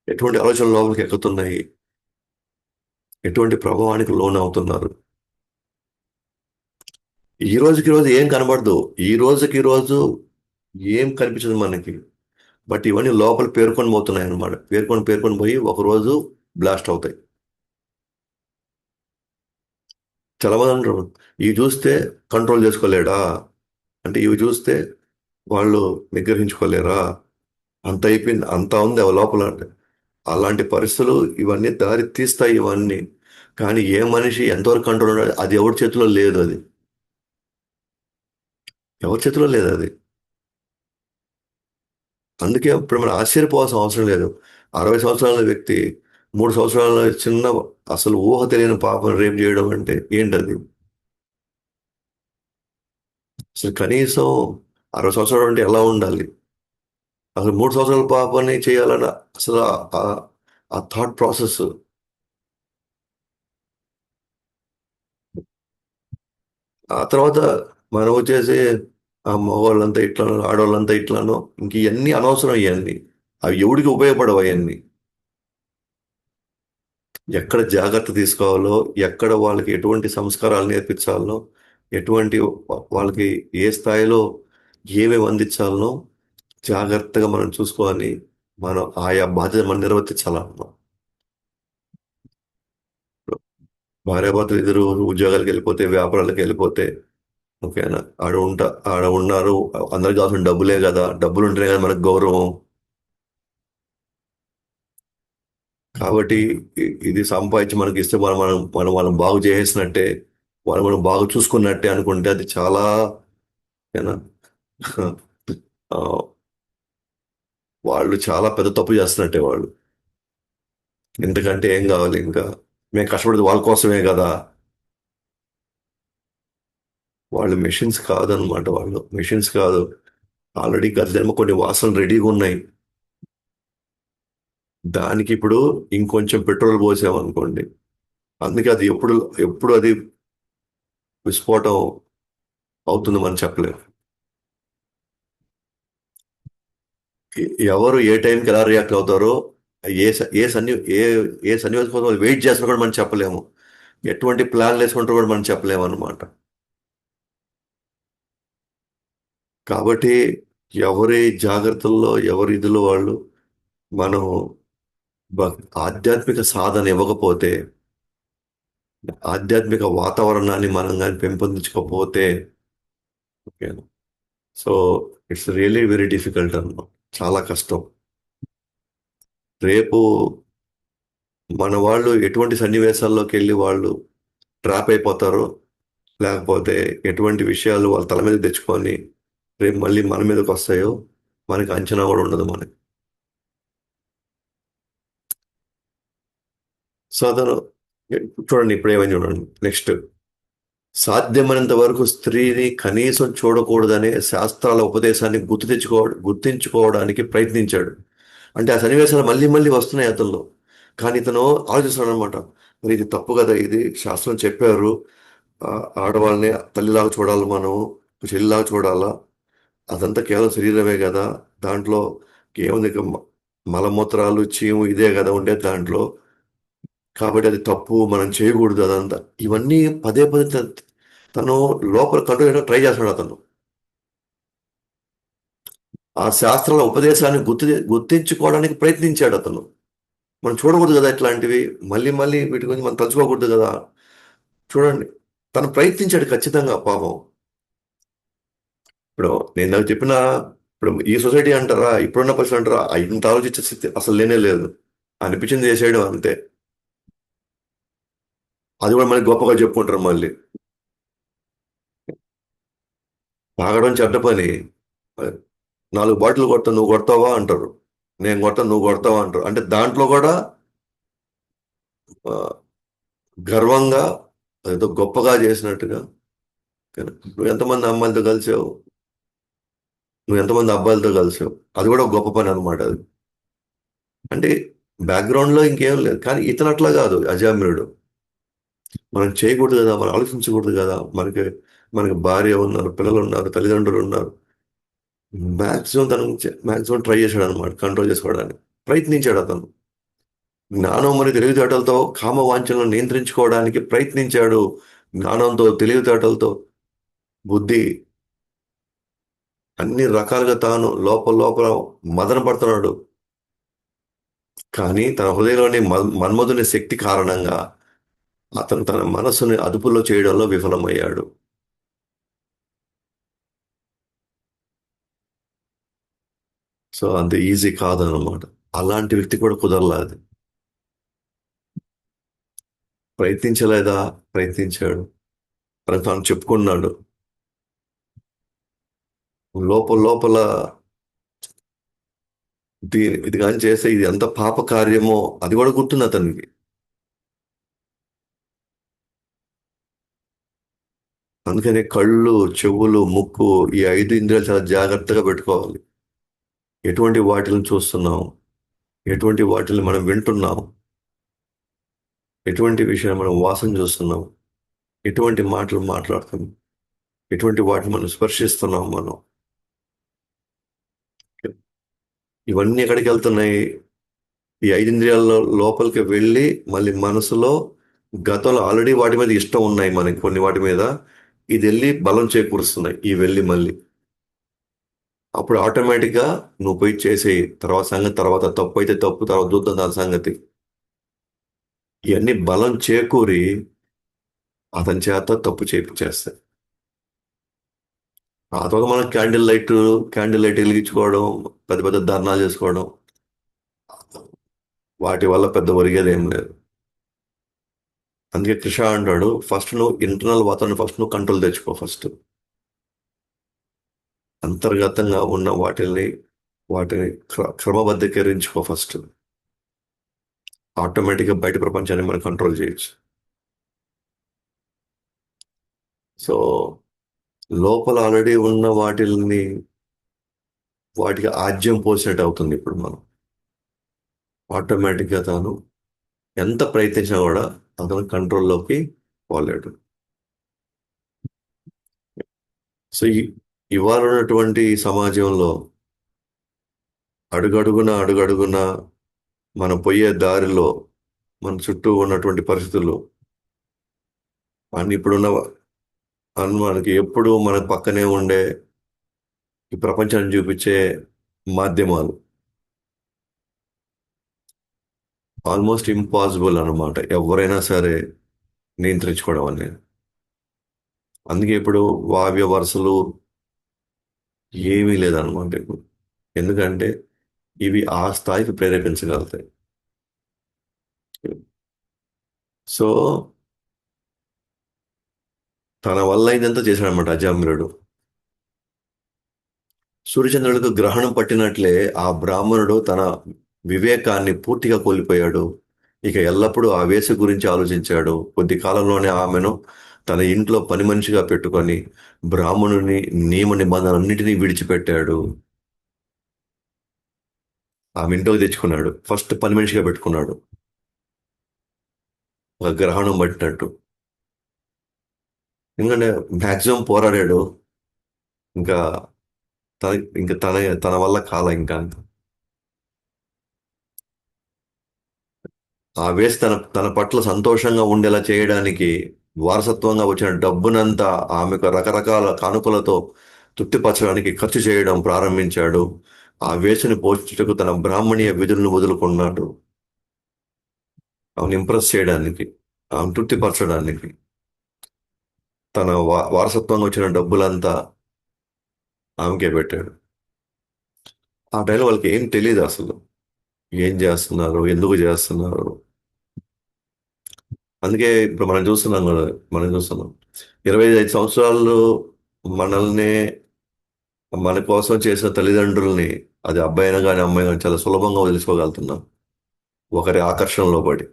ఎటువంటి ఆలోచనలు లోపలికి ఎక్కుతున్నాయి, ఎటువంటి ప్రభావానికి లోన్ అవుతున్నారు. ఈ రోజుకి రోజు ఏం కనబడదు, ఈ రోజుకి రోజు ఏం కనిపించదు మనకి. బట్ ఇవన్నీ లోపల పేర్కొని పోతున్నాయి అన్నమాట. పేర్కొని పోయి ఒక రోజు బ్లాస్ట్ అవుతాయి. చాలా మంది అంటారు ఇవి చూస్తే కంట్రోల్ చేసుకోలేడా, అంటే ఇవి చూస్తే వాళ్ళు నిగ్రహించుకోలేరా, అంత అయిపోయింది అంత ఉంది ఆ లోపల అంటే. అలాంటి పరిస్థితులు ఇవన్నీ దారి తీస్తాయి ఇవన్నీ. కానీ ఏ మనిషి ఎంతవరకు కంట్రోల్ ఉండాలి అది ఎవరి చేతిలో లేదు. అది ఎవరి చేతిలో లేదు అది. అందుకే ఇప్పుడు మనం ఆశ్చర్యపోవాల్సిన అవసరం లేదు. 60 సంవత్సరాల వ్యక్తి 3 సంవత్సరాల చిన్న అసలు ఊహ తెలియని పాపను రేపు చేయడం అంటే ఏంటది. అసలు కనీసం 60 సంవత్సరాలు అంటే ఎలా ఉండాలి, అసలు 3 సంవత్సరాల పాపని చేయాలన్న అసలు ఆ ఆ థాట్ ప్రాసెస్. ఆ తర్వాత మనం వచ్చేసి ఆ మగవాళ్ళంతా ఇట్లానో ఆడవాళ్ళంతా ఇట్లానో ఇంక ఇవన్నీ అనవసరం ఇవన్నీ. అవి ఎవడికి ఉపయోగపడవు అవన్నీ. ఎక్కడ జాగ్రత్త తీసుకోవాలో, ఎక్కడ వాళ్ళకి ఎటువంటి సంస్కారాలు నేర్పించాలనో, ఎటువంటి వాళ్ళకి ఏ స్థాయిలో ఏమేమి అందించాలనో జాగ్రత్తగా మనం చూసుకోవాలి. మనం ఆయా బాధ్యత మనం నిర్వర్తించాలన్నమాట. భార్యాభర్తలు ఇద్దరు ఉద్యోగాలకు వెళ్ళిపోతే, వ్యాపారాలకు వెళ్ళిపోతే, ఓకేనా, ఆడ ఉన్నారు, అందరికి కావాల్సిన డబ్బులే కదా, డబ్బులు ఉంటేనే కదా మనకు గౌరవం. కాబట్టి ఇది సంపాదించి మనకి ఇస్తే మనం వాళ్ళని బాగు చేసేసినట్టే, మనం బాగా చూసుకున్నట్టే అనుకుంటే అది చాలా ఏనా, ఆ, వాళ్ళు చాలా పెద్ద తప్పు చేస్తున్నట్టే వాళ్ళు. ఎందుకంటే ఏం కావాలి ఇంకా, మేము కష్టపడేది వాళ్ళ కోసమే కదా. వాళ్ళు మెషిన్స్ కాదనమాట, వాళ్ళు మెషిన్స్ కాదు. ఆల్రెడీ గత జన్మ కొన్ని వాసనలు రెడీగా ఉన్నాయి. దానికి ఇప్పుడు ఇంకొంచెం పెట్రోల్ పోసామనుకోండి, అందుకే అది ఎప్పుడు ఎప్పుడు అది విస్ఫోటం అవుతుంది మనం చెప్పలేము. ఎవరు ఏ టైంకి ఎలా రియాక్ట్ అవుతారో, ఏ స- ఏ సన్ని ఏ ఏ సన్నివేశం కోసం వెయిట్ చేస్తున్నా కూడా మనం చెప్పలేము. ఎటువంటి ప్లాన్లు వేసుకుంటారో కూడా మనం చెప్పలేము అనమాట. కాబట్టి ఎవరి జాగ్రత్తల్లో ఎవరి ఇదిలో వాళ్ళు, మనం ఆధ్యాత్మిక సాధన ఇవ్వకపోతే, ఆధ్యాత్మిక వాతావరణాన్ని మనం కానీ పెంపొందించకపోతే, okay, so it's really very difficult అన్నమాట. చాలా కష్టం. రేపు మన వాళ్ళు ఎటువంటి సన్నివేశాల్లోకి వెళ్ళి వాళ్ళు ట్రాప్ అయిపోతారో, లేకపోతే ఎటువంటి విషయాలు వాళ్ళ తల మీద తెచ్చుకొని రేపు మళ్ళీ మన మీదకి వస్తాయో మనకి అంచనా కూడా ఉండదు మనకి. సో అతను చూడండి ఇప్పుడు ఏమైంది చూడండి నెక్స్ట్. సాధ్యమైనంత వరకు స్త్రీని కనీసం చూడకూడదనే శాస్త్రాల ఉపదేశాన్ని గుర్తించుకోవడానికి ప్రయత్నించాడు. అంటే ఆ సన్నివేశాలు మళ్ళీ మళ్ళీ వస్తున్నాయి అతనిలో. కానీ ఇతను ఆలోచిస్తున్నాడు అనమాట. మరి ఇది తప్పు కదా, ఇది శాస్త్రం చెప్పారు. ఆ, ఆడవాళ్ళని తల్లిలాగా చూడాలి, మనం చెల్లిలాగా చూడాలా. అదంతా కేవలం శరీరమే కదా, దాంట్లో ఏముంది ఇక మలమూత్రాలు చీము ఇదే కదా ఉండేది దాంట్లో. కాబట్టి అది తప్పు, మనం చేయకూడదు అదంతా. ఇవన్నీ పదే పదే తను లోపల కంట్రోల్ చేయడానికి ట్రై చేస్తున్నాడు అతను. ఆ శాస్త్రాల ఉపదేశాన్ని గుర్తించుకోవడానికి ప్రయత్నించాడు అతను. మనం చూడకూడదు కదా ఇట్లాంటివి, మళ్ళీ మళ్ళీ వీటి గురించి మనం తలుచుకోకూడదు కదా. చూడండి, తను ప్రయత్నించాడు ఖచ్చితంగా పాపం. ఇప్పుడు నేను నాకు చెప్పిన, ఇప్పుడు ఈ సొసైటీ అంటారా, ఇప్పుడున్న పరిస్థితులు అంటారా, ఇంత ఆలోచించే స్థితి అసలు లేనే లేదు. అనిపించింది చేసేయడం అంతే. అది కూడా మనకి గొప్పగా చెప్పుకుంటారు మళ్ళీ. తాగడం చెడ్డ పని. 4 బాటిల్ కొడతా, నువ్వు కొడతావా అంటారు. నేను కొడతాను, నువ్వు కొడతావా అంటారు. అంటే దాంట్లో కూడా ఆ, గర్వంగా, ఏదో గొప్పగా చేసినట్టుగా. కానీ నువ్వు ఎంతమంది అమ్మాయిలతో కలిసావు, నువ్వు ఎంతమంది అబ్బాయిలతో కలిసావు, అది కూడా ఒక గొప్ప పని అనమాట అది. అంటే బ్యాక్గ్రౌండ్ లో ఇంకేం లేదు. కానీ ఇతను అట్లా కాదు, అజామినుడు. మనం చేయకూడదు కదా, మనం ఆలోచించకూడదు కదా, మనకి భార్య ఉన్నారు, పిల్లలు ఉన్నారు, తల్లిదండ్రులు ఉన్నారు. మాక్సిమం తను మాక్సిమం ట్రై చేశాడు అనమాట కంట్రోల్ చేసుకోవడానికి. ప్రయత్నించాడు అతను. జ్ఞానం మరియు తెలివితేటలతో కామ వాంఛలను నియంత్రించుకోవడానికి ప్రయత్నించాడు. జ్ఞానంతో, తెలివితేటలతో, బుద్ధి, అన్ని రకాలుగా తాను లోపల లోపల మదన పడుతున్నాడు. కానీ తన హృదయంలోని మన్మధుని శక్తి కారణంగా అతను తన మనస్సుని అదుపులో చేయడంలో విఫలమయ్యాడు. సో అంత ఈజీ కాదనమాట. అలాంటి వ్యక్తి కూడా కుదరలేదు. ప్రయత్నించలేదా? ప్రయత్నించాడు. తనకు తాను చెప్పుకున్నాడు. లోపల లోపల ఇది కానీ చేస్తే ఇది ఎంత పాప కార్యమో అది కూడా గుర్తుంది అతనికి. అందుకని కళ్ళు, చెవులు, ముక్కు, ఈ 5 ఇంద్రియాలు చాలా జాగ్రత్తగా పెట్టుకోవాలి. ఎటువంటి వాటిని చూస్తున్నాం, ఎటువంటి వాటిని మనం వింటున్నాం, ఎటువంటి విషయాన్ని మనం వాసన చూస్తున్నాం, ఎటువంటి మాటలు మాట్లాడుతున్నాం, ఎటువంటి వాటిని మనం స్పర్శిస్తున్నాం మనం. ఇవన్నీ ఎక్కడికి వెళ్తున్నాయి? ఈ 5 ఇంద్రియాల లోపలికి వెళ్ళి మళ్ళీ మనసులో గతంలో ఆల్రెడీ వాటి మీద ఇష్టం ఉన్నాయి మనకి, కొన్ని వాటి మీద ఇది వెళ్ళి బలం చేకూరుస్తున్నాయి ఈ వెళ్ళి మళ్ళీ. అప్పుడు ఆటోమేటిక్గా నువ్వు పోయి చేసేయి, తర్వాత సంగతి, తర్వాత తప్పు అయితే తప్పు, తర్వాత చూద్దాం దాని సంగతి. ఇవన్నీ బలం చేకూరి అతని చేత తప్పు చేపించేస్తాయి. ఆ తర్వాత మనం క్యాండిల్ లైట్ వెలిగించుకోవడం, పెద్ద పెద్ద ధర్నాలు చేసుకోవడం, వాటి వల్ల పెద్ద ఒరిగేది ఏం లేదు. అందుకే కృష అంటాడు, ఫస్ట్ నువ్వు ఇంటర్నల్ వాతావరణం ఫస్ట్ నువ్వు కంట్రోల్ తెచ్చుకో ఫస్ట్. అంతర్గతంగా ఉన్న వాటిని క్రమబద్ధీకరించుకో ఫస్ట్. ఆటోమేటిక్గా బయట ప్రపంచాన్ని మనం కంట్రోల్ చేయొచ్చు. సో లోపల ఆల్రెడీ ఉన్న వాటికి ఆజ్యం పోసినట్టు అవుతుంది ఇప్పుడు మనం. ఆటోమేటిక్గా తాను ఎంత ప్రయత్నించినా కూడా అతను కంట్రోల్లోకి పోలేడు. సో ఇవాళ ఉన్నటువంటి సమాజంలో అడుగడుగున మనం పోయే దారిలో మన చుట్టూ ఉన్నటువంటి పరిస్థితులు అన్ని ఇప్పుడున్న మనకి ఎప్పుడు మన పక్కనే ఉండే ఈ ప్రపంచాన్ని చూపించే మాధ్యమాలు ఆల్మోస్ట్ ఇంపాసిబుల్ అన్నమాట, ఎవరైనా సరే నియంత్రించుకోవడం అనేది. అందుకే ఇప్పుడు వావ్య వరుసలు ఏమీ లేదన్నమాట ఇప్పుడు. ఎందుకంటే ఇవి ఆ స్థాయికి ప్రేరేపించగలుగుతాయి. సో తన వల్ల ఇదంతా చేశాడనమాట అజామినుడు. సూర్యచంద్రులకు గ్రహణం పట్టినట్లే ఆ బ్రాహ్మణుడు తన వివేకాన్ని పూర్తిగా కోల్పోయాడు. ఇక ఎల్లప్పుడూ ఆ వేసి గురించి ఆలోచించాడు. కొద్ది కాలంలోనే ఆమెను తన ఇంట్లో పని మనిషిగా పెట్టుకొని బ్రాహ్మణుని నియమ నిబంధనలన్నిటినీ విడిచిపెట్టాడు. ఆమె ఇంట్లోకి తెచ్చుకున్నాడు. ఫస్ట్ పని మనిషిగా పెట్టుకున్నాడు. ఒక గ్రహణం పట్టినట్టు. ఎందుకంటే మాక్సిమం పోరాడాడు. ఇంకా తన ఇంకా తన వల్ల కాల ఇంకా ఆ వేసి తన పట్ల సంతోషంగా ఉండేలా చేయడానికి వారసత్వంగా వచ్చిన డబ్బునంతా ఆమెకు రకరకాల కానుకలతో తృప్తిపరచడానికి ఖర్చు చేయడం ప్రారంభించాడు. ఆ వేసుని పోషించుటకు తన బ్రాహ్మణీయ విధులను వదులుకున్నాడు. ఆమెను ఇంప్రెస్ చేయడానికి, ఆమెను తృప్తిపరచడానికి తన వారసత్వంగా వచ్చిన డబ్బులంతా ఆమెకే పెట్టాడు. ఆ టైంలో వాళ్ళకి ఏం తెలియదు అసలు ఏం చేస్తున్నారు, ఎందుకు చేస్తున్నారు. అందుకే ఇప్పుడు మనం చూస్తున్నాం 25 సంవత్సరాలు మనల్ని మన కోసం చేసిన తల్లిదండ్రుల్ని, అది అబ్బాయినా కానీ అమ్మాయి కానీ చాలా సులభంగా వదిలించుకోగలుగుతున్నాం ఒకరి ఆకర్షణలో పడి.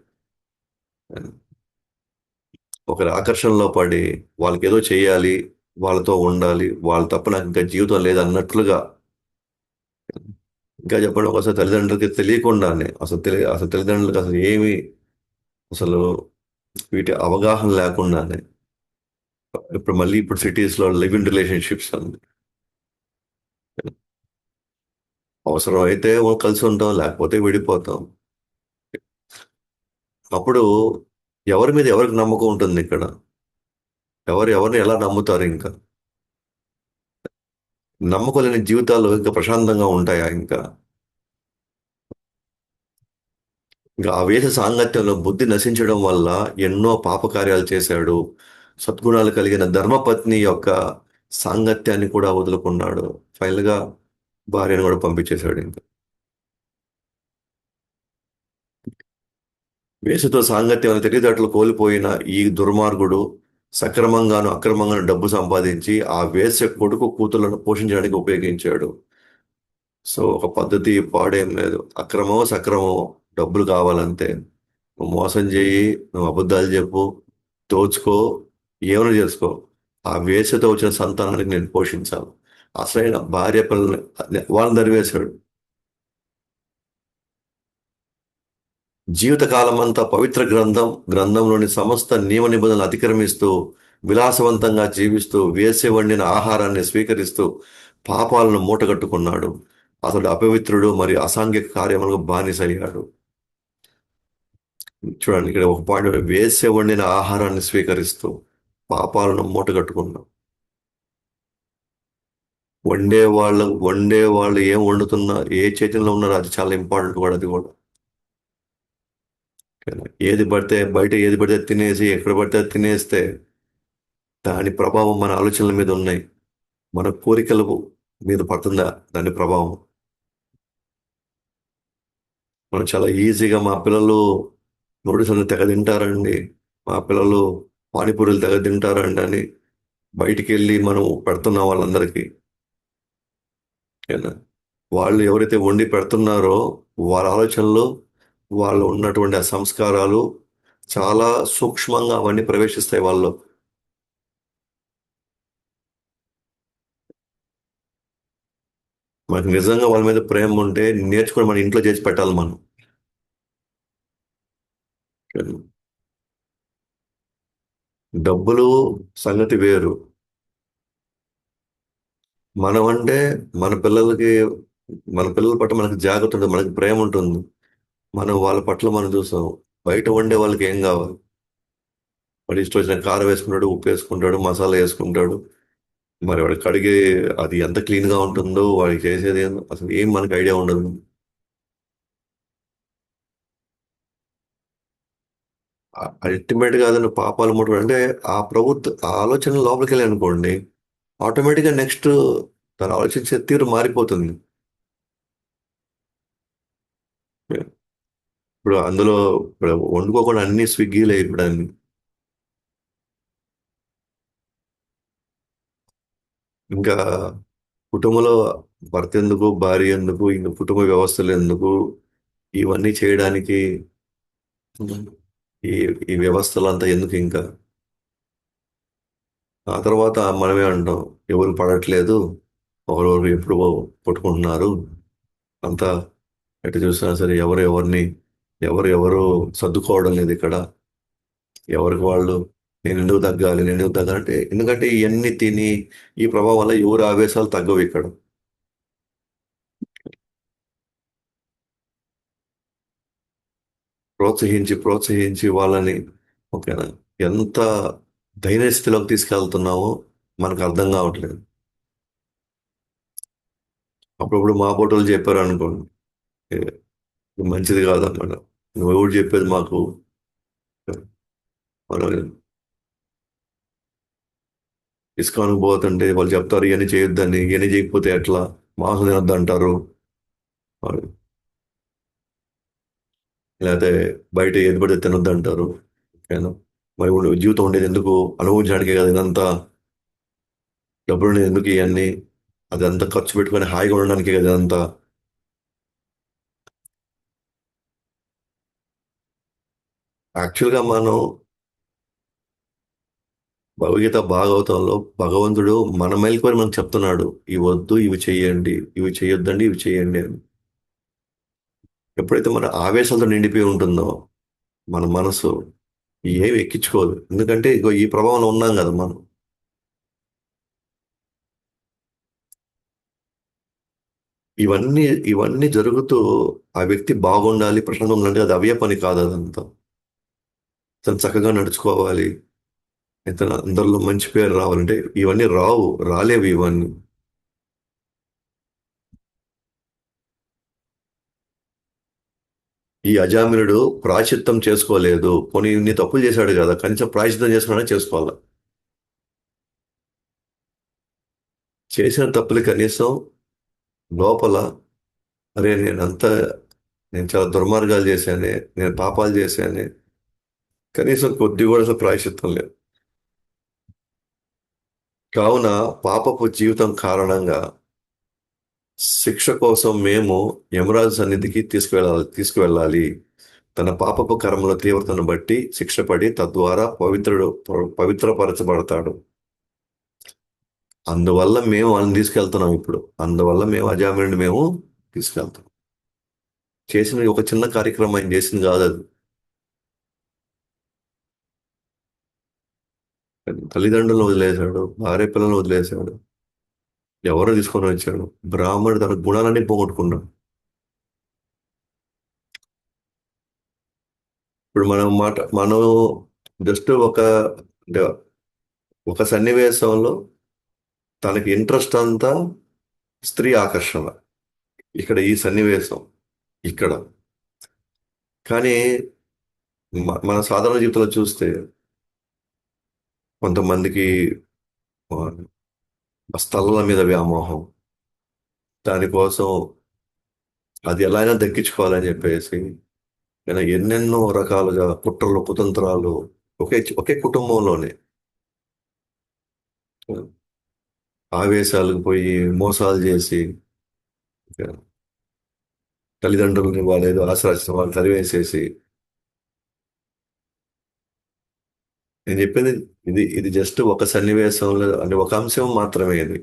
ఒకరి ఆకర్షణలో పడి వాళ్ళకి ఏదో చేయాలి, వాళ్ళతో ఉండాలి, వాళ్ళ తప్ప నాకు ఇంకా జీవితం లేదన్నట్లుగా. ఇంకా చెప్పండి, ఒకసారి తల్లిదండ్రులకి తెలియకుండానే అసలు తల్లిదండ్రులకి అసలు ఏమి, అసలు వీటి అవగాహన లేకుండానే ఇప్పుడు సిటీస్ లో లివ్ ఇన్ రిలేషన్షిప్స్ అండి. అవసరం అయితే కలిసి ఉంటాం, లేకపోతే విడిపోతాం. అప్పుడు ఎవరి మీద ఎవరికి నమ్మకం ఉంటుంది ఇక్కడ? ఎవరిని ఎలా నమ్ముతారు ఇంకా? నమ్మకం లేని జీవితాలు ఇంకా ప్రశాంతంగా ఉంటాయా ఇంకా? ఇంకా ఆ వేష సాంగత్యంలో బుద్ధి నశించడం వల్ల ఎన్నో పాపకార్యాలు చేశాడు. సద్గుణాలు కలిగిన ధర్మపత్ని యొక్క సాంగత్యాన్ని కూడా వదులుకున్నాడు. ఫైనల్ గా భార్యను కూడా పంపించేశాడు ఇంకా. వేషతో సాంగత్యం అనే తెలివితేటలు కోల్పోయిన ఈ దుర్మార్గుడు సక్రమంగాను అక్రమంగాను డబ్బు సంపాదించి ఆ వేశ్య కొడుకు కూతుళ్లను పోషించడానికి ఉపయోగించాడు. సో ఒక పద్ధతి పాడేం లేదు. అక్రమమో సక్రమమో డబ్బులు కావాలంతే. నువ్వు మోసం చేయి, నువ్వు అబద్ధాలు చెప్పు, దోచుకో, ఏమైనా చేసుకో. ఆ వేశ్యతో వచ్చిన సంతానానికి నేను పోషించాను. అసలైన భార్య పిల్లల్ని వాళ్ళని దరివేశాడు. జీవితకాలమంతా పవిత్ర గ్రంథంలోని సమస్త నియమ నిబంధనలు అతిక్రమిస్తూ విలాసవంతంగా జీవిస్తూ వేసి వండిన ఆహారాన్ని స్వీకరిస్తూ పాపాలను మూటగట్టుకున్నాడు. అతడు అపవిత్రుడు మరియు అసాంఘిక కార్యములకు బానిసయ్యాడు. చూడండి, ఇక్కడ ఒక పాయింట్, వేసి వండిన ఆహారాన్ని స్వీకరిస్తూ పాపాలను మూటగట్టుకున్నాడు. వండే వాళ్ళు ఏం వండుతున్నా, ఏ చైతన్యంలో ఉన్నారో అది చాలా ఇంపార్టెంట్ కూడా. అది కూడా ఏది పడితే తినేసి ఎక్కడ పడితే అది తినేస్తే దాని ప్రభావం మన ఆలోచనల మీద ఉన్నాయి. మన కోరికల మీద పడుతుందా దాని ప్రభావం? మనం చాలా ఈజీగా మా పిల్లలు నూడిల్స్ని తెగ తింటారండి, మా పిల్లలు పానీపూరీలు తెగ తింటారండి అని బయటికి వెళ్ళి మనం పెడుతున్నాం వాళ్ళందరికీ. ఓకేనా? వాళ్ళు ఎవరైతే వండి పెడుతున్నారో వాళ్ళ ఆలోచనలు, వాళ్ళు ఉన్నటువంటి ఆ సంస్కారాలు చాలా సూక్ష్మంగా అవన్నీ ప్రవేశిస్తాయి వాళ్ళు. మనకి నిజంగా వాళ్ళ మీద ప్రేమ ఉంటే నేర్చుకొని మన ఇంట్లో చేసి పెట్టాలి మనం. డబ్బులు సంగతి వేరు. మనం అంటే మన పిల్లలకి మన పిల్లల పట్ల మనకి జాగ్రత్త ఉంటుంది, మనకి ప్రేమ ఉంటుంది. మనం వాళ్ళ పట్ల మనం చూస్తాం. బయట వండే వాళ్ళకి ఏం కావాలి? వాడు ఇష్టం వచ్చిన కారం వేసుకుంటాడు, ఉప్పు వేసుకుంటాడు, మసాలా వేసుకుంటాడు. మరి వాడు కడిగే అది ఎంత క్లీన్ గా ఉంటుందో, వాడికి చేసేది ఏందో అసలు ఏం మనకి ఐడియా ఉండదు. అల్టిమేట్ గా అదನ್ನು పాపాలు ముట్టుకోవడం అంటే ఆ ఆలోచన లోపలికి వెళ్ళి అనుకోండి, ఆటోమేటిక్ గా నెక్స్ట్ తను ఆలోచించే తీరు మారిపోతుంది. ఇప్పుడు వండుకోకుండా అన్ని స్విగ్గీలే ఇప్పుడు అన్ని. ఇంకా కుటుంబంలో భర్త ఎందుకు, భార్య ఎందుకు, ఇంకా కుటుంబ వ్యవస్థలు ఎందుకు, ఇవన్నీ చేయడానికి ఈ ఈ వ్యవస్థలు అంతా ఎందుకు ఇంకా? ఆ తర్వాత మనమే అంటాం, ఎవరు పడట్లేదు, ఒకరొకరు ఎప్పుడు కొట్టుకుంటున్నారు, అంతా ఎటు చూసినా సరే ఎవరు సర్దుకోవడం లేదు ఇక్కడ, ఎవరికి వాళ్ళు నేను ఎందుకు తగ్గాలి, నేను ఎందుకు తగ్గాలి అంటే, ఎందుకంటే ఇవన్నీ తిని ఈ ప్రభావం వల్ల ఎవరు ఆవేశాలు తగ్గవు ఇక్కడ. ప్రోత్సహించి ప్రోత్సహించి వాళ్ళని, ఓకేనా, ఎంత దైన్య స్థితిలోకి తీసుకెళ్తున్నామో మనకు అర్థం కావట్లేదు. అప్పుడప్పుడు మా ఫోటోలు చెప్పారు అనుకోండి, "ఏ, ఇది మంచిది కాదన్నమాట, నువ్వు ఎవరు చెప్పేది మాకు, మనం ఇస్కాన్ పోతుంటే వాళ్ళు చెప్తారు ఇవన్నీ చేయొద్దని, ఇవన్నీ చేయకపోతే ఎట్లా, మాంసం తినొద్దు అంటారు, వాళ్ళు లేకపోతే బయట ఏది పడితే తినొద్దు అంటారు, ఓకేనా, మరి జీవితం ఉండేది ఎందుకు, అనుభవించడానికే కదా ఇదంతా, డబ్బులు ఉండేది ఎందుకు ఇవన్నీ, అదంతా ఖర్చు పెట్టుకొని హాయిగా ఉండడానికే కదా ఇదంతా." యాక్చువల్గా మనం భగవద్గీత భాగవతంలో భగవంతుడు మన మేలుకొని మనకు చెప్తున్నాడు, ఇవి వద్దు ఇవి చెయ్యండి, ఇవి చేయొద్దండి ఇవి చేయండి అని. ఎప్పుడైతే మన ఆవేశాలతో నిండిపోయి ఉంటుందో మన మనసు ఏమి ఎక్కించుకోదు, ఎందుకంటే ఇగో ఈ ప్రభావంలో ఉన్నాం కదా మనం. ఇవన్నీ ఇవన్నీ జరుగుతూ ఆ వ్యక్తి బాగుండాలి, ప్రశాంతంగా ఉండాలి, అది అవే పని కాదు అదంతా. తను చక్కగా నడుచుకోవాలి, ఇతను అందరిలో మంచి పేరు రావాలంటే ఇవన్నీ రావు, రాలేవు ఇవన్నీ. ఈ అజామినుడు ప్రాయశ్చిత్తం చేసుకోలేదు, పోనీ ఇన్ని తప్పులు చేశాడు కదా, కనీసం ప్రాయశ్చిత్తం చేసుకున్నా చేసుకోవాలి. చేసిన తప్పులు కనీసం లోపల, అరే నేను చాలా దుర్మార్గాలు చేశానే, నేను పాపాలు చేశానే, కనీసం కొద్ది కూడా అసలు ప్రాయశ్చిత్తం లేదు. కావున పాపపు జీవితం కారణంగా శిక్ష కోసం మేము యమరాజు సన్నిధికి తీసుకువెళ్ళాలి. తన పాపపు కర్మల తీవ్రతను బట్టి శిక్ష పడి తద్వారా పవిత్రపరచబడతాడు. అందువల్ల మేము వాళ్ళని తీసుకెళ్తున్నాం ఇప్పుడు. అందువల్ల మేము అజామినుడిని మేము తీసుకెళ్తాం. చేసిన ఒక చిన్న కార్యక్రమం ఆయన చేసింది కాదు అది. తల్లిదండ్రులను వదిలేశాడు, భార్య పిల్లలను వదిలేశాడు, ఎవరో తీసుకొని వచ్చాడు, బ్రాహ్మణుడు తన గుణాలన్నీ పోగొట్టుకున్నాడు. ఇప్పుడు మనం జస్ట్ అంటే ఒక సన్నివేశంలో తనకి ఇంట్రెస్ట్ అంతా స్త్రీ ఆకర్షణ, ఇక్కడ ఈ సన్నివేశం ఇక్కడ. కానీ మన సాధారణ జీవితంలో చూస్తే కొంతమందికి స్థలాల మీద వ్యామోహం, దానికోసం అది ఎలా అయినా దక్కించుకోవాలని చెప్పేసి ఇలా ఎన్నెన్నో రకాలుగా కుట్రలు కుతంత్రాలు, ఒకే ఒకే కుటుంబంలోనే ఆవేశాలకు పోయి మోసాలు చేసి, తల్లిదండ్రులని వాళ్ళు ఏదో ఆశ్రయించిన వాళ్ళు చదివేసేసి. నేను చెప్పింది ఇది జస్ట్ ఒక సన్నివేశంలో అంటే ఒక అంశం మాత్రమే ఇది.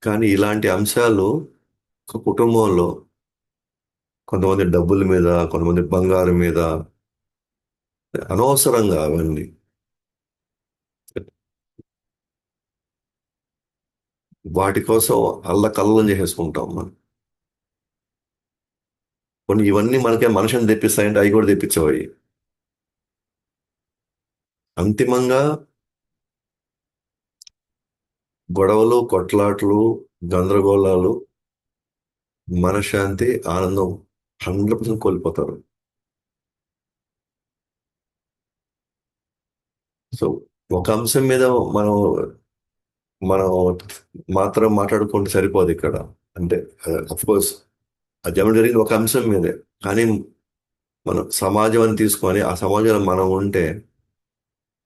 కానీ ఇలాంటి అంశాలు ఒక కుటుంబంలో కొంతమంది డబ్బుల మీద, కొంతమంది బంగారం మీద, అనవసరంగా అవన్నీ వాటి కోసం అల్లకల్లం చేసేసుకుంటాం మనం. కొన్ని ఇవన్నీ మనకే మనుషుని తెప్పిస్తాయంటే అవి కూడా తెప్పించవయి. అంతిమంగా గొడవలు, కొట్లాట్లు, గందరగోళాలు, మనశ్శాంతి, ఆనందం 100% కోల్పోతారు. సో ఒక అంశం మీద మనం మనం మాత్రం మాట్లాడుకుంటే సరిపోదు ఇక్కడ. అంటే అఫ్ కోర్స్ ఆ జమ జరిగింది ఒక అంశం మీదే, కానీ మనం సమాజం అని తీసుకొని ఆ సమాజంలో మనం ఉంటే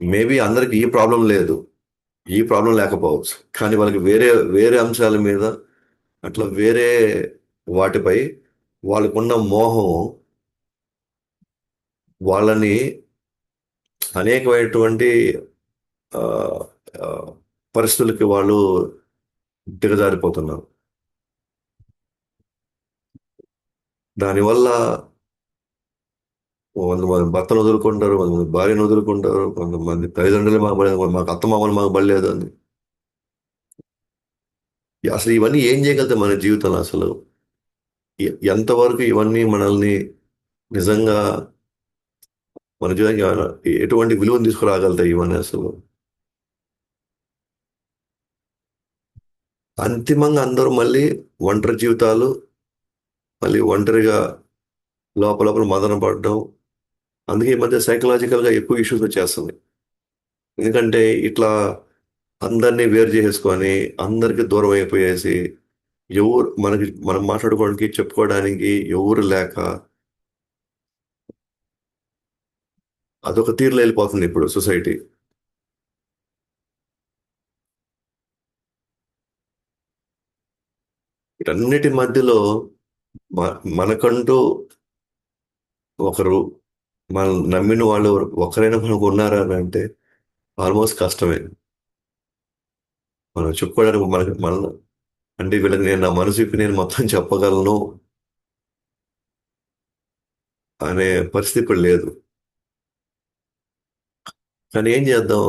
మేబీ అందరికి ఈ ప్రాబ్లం లేదు, ఈ ప్రాబ్లం లేకపోవచ్చు, కానీ వాళ్ళకి వేరే వేరే అంశాల మీద, అట్లా వేరే వాటిపై వాళ్ళకున్న మోహం వాళ్ళని అనేకమైనటువంటి ఆ, ఆ, పరిస్థితులకి వాళ్ళు దిగజారిపోతున్నారు. దానివల్ల కొంతమంది భర్తను వదులుకుంటారు, కొంతమంది భార్యను వదులుకుంటారు, కొంతమంది తల్లిదండ్రులు మాకు మాకు అత్తమామలు మాకు బలేదు అని. అసలు ఇవన్నీ ఏం చేయగలుగుతాయి మన జీవితంలో అసలు? ఎంతవరకు ఇవన్నీ మనల్ని నిజంగా మన జీవితానికి ఎటువంటి విలువను తీసుకురాగలుగుతాయి ఇవన్నీ అసలు? అంతిమంగా అందరూ మళ్ళీ ఒంటరి జీవితాలు, మళ్ళీ ఒంటరిగా లోపల లోపల మదన పడడం. అందుకే ఈ మధ్య సైకలాజికల్ గా ఎక్కువ ఇష్యూస్ వచ్చేస్తుంది. ఎందుకంటే ఇట్లా అందరినీ వేరు చేసేసుకొని అందరికి దూరం అయిపోయేసి ఎవరు మనం మాట్లాడుకోవడానికి చెప్పుకోవడానికి ఎవరు లేక అదొక తీరులో వెళ్ళిపోతుంది ఇప్పుడు సొసైటీ. వీటన్నిటి మధ్యలో మనకంటూ ఒకరు, మనం నమ్మిన వాళ్ళు ఒకరైనా మనకు ఉన్నారా అని అంటే ఆల్మోస్ట్ కష్టమే. మనం చెప్పుకోవడానికి మన అంటే వీళ్ళకి నేను నా మనసు విప్పి నేను మొత్తం చెప్పగలను అనే పరిస్థితి ఇప్పుడు లేదు. కానీ ఏం చేద్దాం,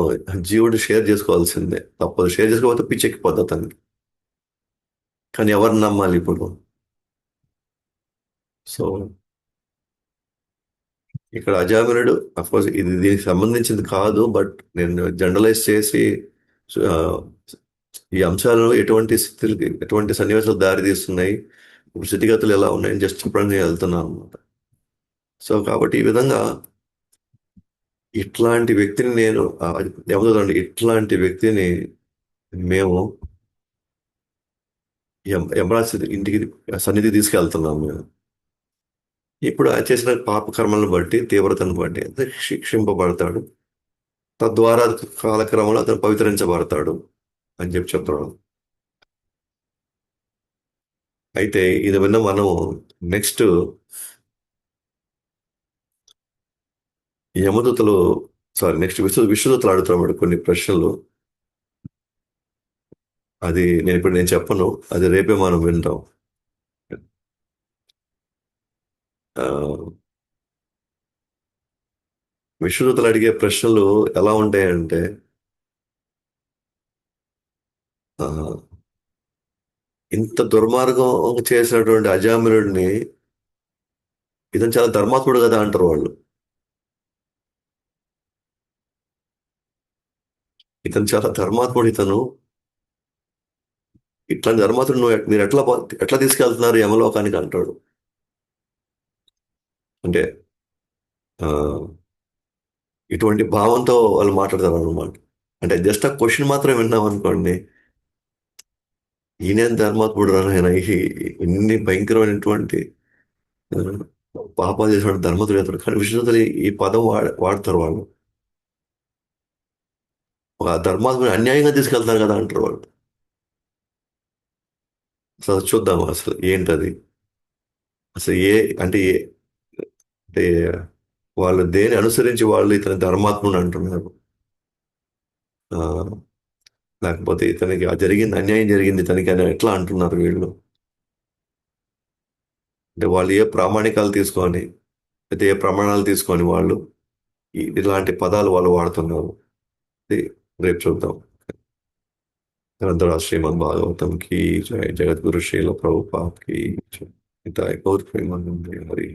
జీవుడు షేర్ చేసుకోవాల్సిందే, తప్పదు. షేర్ చేసుకోకపోతే పిచ్చెక్కిపోద్ది అతనికి. కానీ ఎవరిని నమ్మాలి ఇప్పుడు? సో ఇక్కడ అజామినుడు, అఫ్కోర్స్ ఇది దీనికి సంబంధించింది కాదు, బట్ నేను జనరలైజ్ చేసి ఆ, ఈ అంశాలు ఎటువంటి స్థితులకి ఎటువంటి సన్నివేశాలు దారి తీస్తున్నాయి, ఇప్పుడు స్థితిగతులు ఎలా ఉన్నాయని జస్ట్ చెప్పడానికి నేను వెళ్తున్నాను అనమాట. సో కాబట్టి ఈ విధంగా ఇట్లాంటి వ్యక్తిని నేను ఏమవుతుందండి, ఇట్లాంటి వ్యక్తిని మేము యమరాజ్ ఇంటికి సన్నిధి తీసుకెళ్తున్నాము మేము. ఇప్పుడు ఆయన చేసిన పాప కర్మలను బట్టి, తీవ్రతను బట్టి అతను శిక్షింపబడతాడు. తద్వారా కాలక్రమంలో అతను పవిత్రించబడతాడు అని చెప్పి చెప్తున్నాడు. అయితే ఇది విన్న మనం నెక్స్ట్ యమదూతలు, సారీ నెక్స్ట్ విశ్వదూతలు అడుగుతున్నాడు కొన్ని ప్రశ్నలు. అది నేను చెప్పను, అది రేపే మనం వింటాం. ఆ, విశ్వదూతలు అడిగే ప్రశ్నలు ఎలా ఉంటాయంటే, ఆ, ఇంత దుర్మార్గం చేసినటువంటి అజామినుడిని ఇతను చాలా ధర్మాత్ముడు కదా అంటారు వాళ్ళు. ఇతను చాలా ధర్మాత్ముడు, ఇతను ఇట్లాంటి ధర్మాత్ముడు మీరు ఎట్లా తీసుకెళ్తున్నారు యమలోకానికి అంటాడు. అంటే ఆ, ఇటువంటి భావంతో వాళ్ళు మాట్లాడతారు అనమాట. అంటే జస్ట్ ఆ క్వశ్చన్ మాత్రం విన్నాం అనుకోండి, ఈయన ధర్మాత్ముడు రా నాయన, ఇన్ని భయంకరమైనటువంటి ఆ, పాపాలు చేసిన ధర్మతుడు అవుతాడు. కానీ విష్ణుతులు ఈ పదం వాడతారు వాళ్ళు. ఒక ధర్మాత్ముని అన్యాయంగా తీసుకెళ్తున్నారు కదా అంటారు వాళ్ళు. అసలు చూద్దాం అసలు ఏంటది. అసలు అంటే అంటే వాళ్ళు దేని అనుసరించి వాళ్ళు ఇతని ధర్మాత్ముడు అంటున్నారు. ఆ, లేకపోతే ఇతనికి జరిగింది, అన్యాయం జరిగింది ఇతనికి అని ఎట్లా అంటున్నారు వీళ్ళు? అంటే వాళ్ళు ఏ ప్రామాణికాలు తీసుకొని, అయితే ఏ ప్రమాణాలు తీసుకొని వాళ్ళు ఇలాంటి పదాలు వాళ్ళు వాడుతున్నారు. ఇది రేపు చూద్దాం. గ్రంథరాజ్ శ్రీమద్ భాగవతం కి జయ, జగద్గురు శ్రీల ప్రభుపాద్ కి జయ. ఇంత గౌరవ ప్రేమ ఉంది మరి.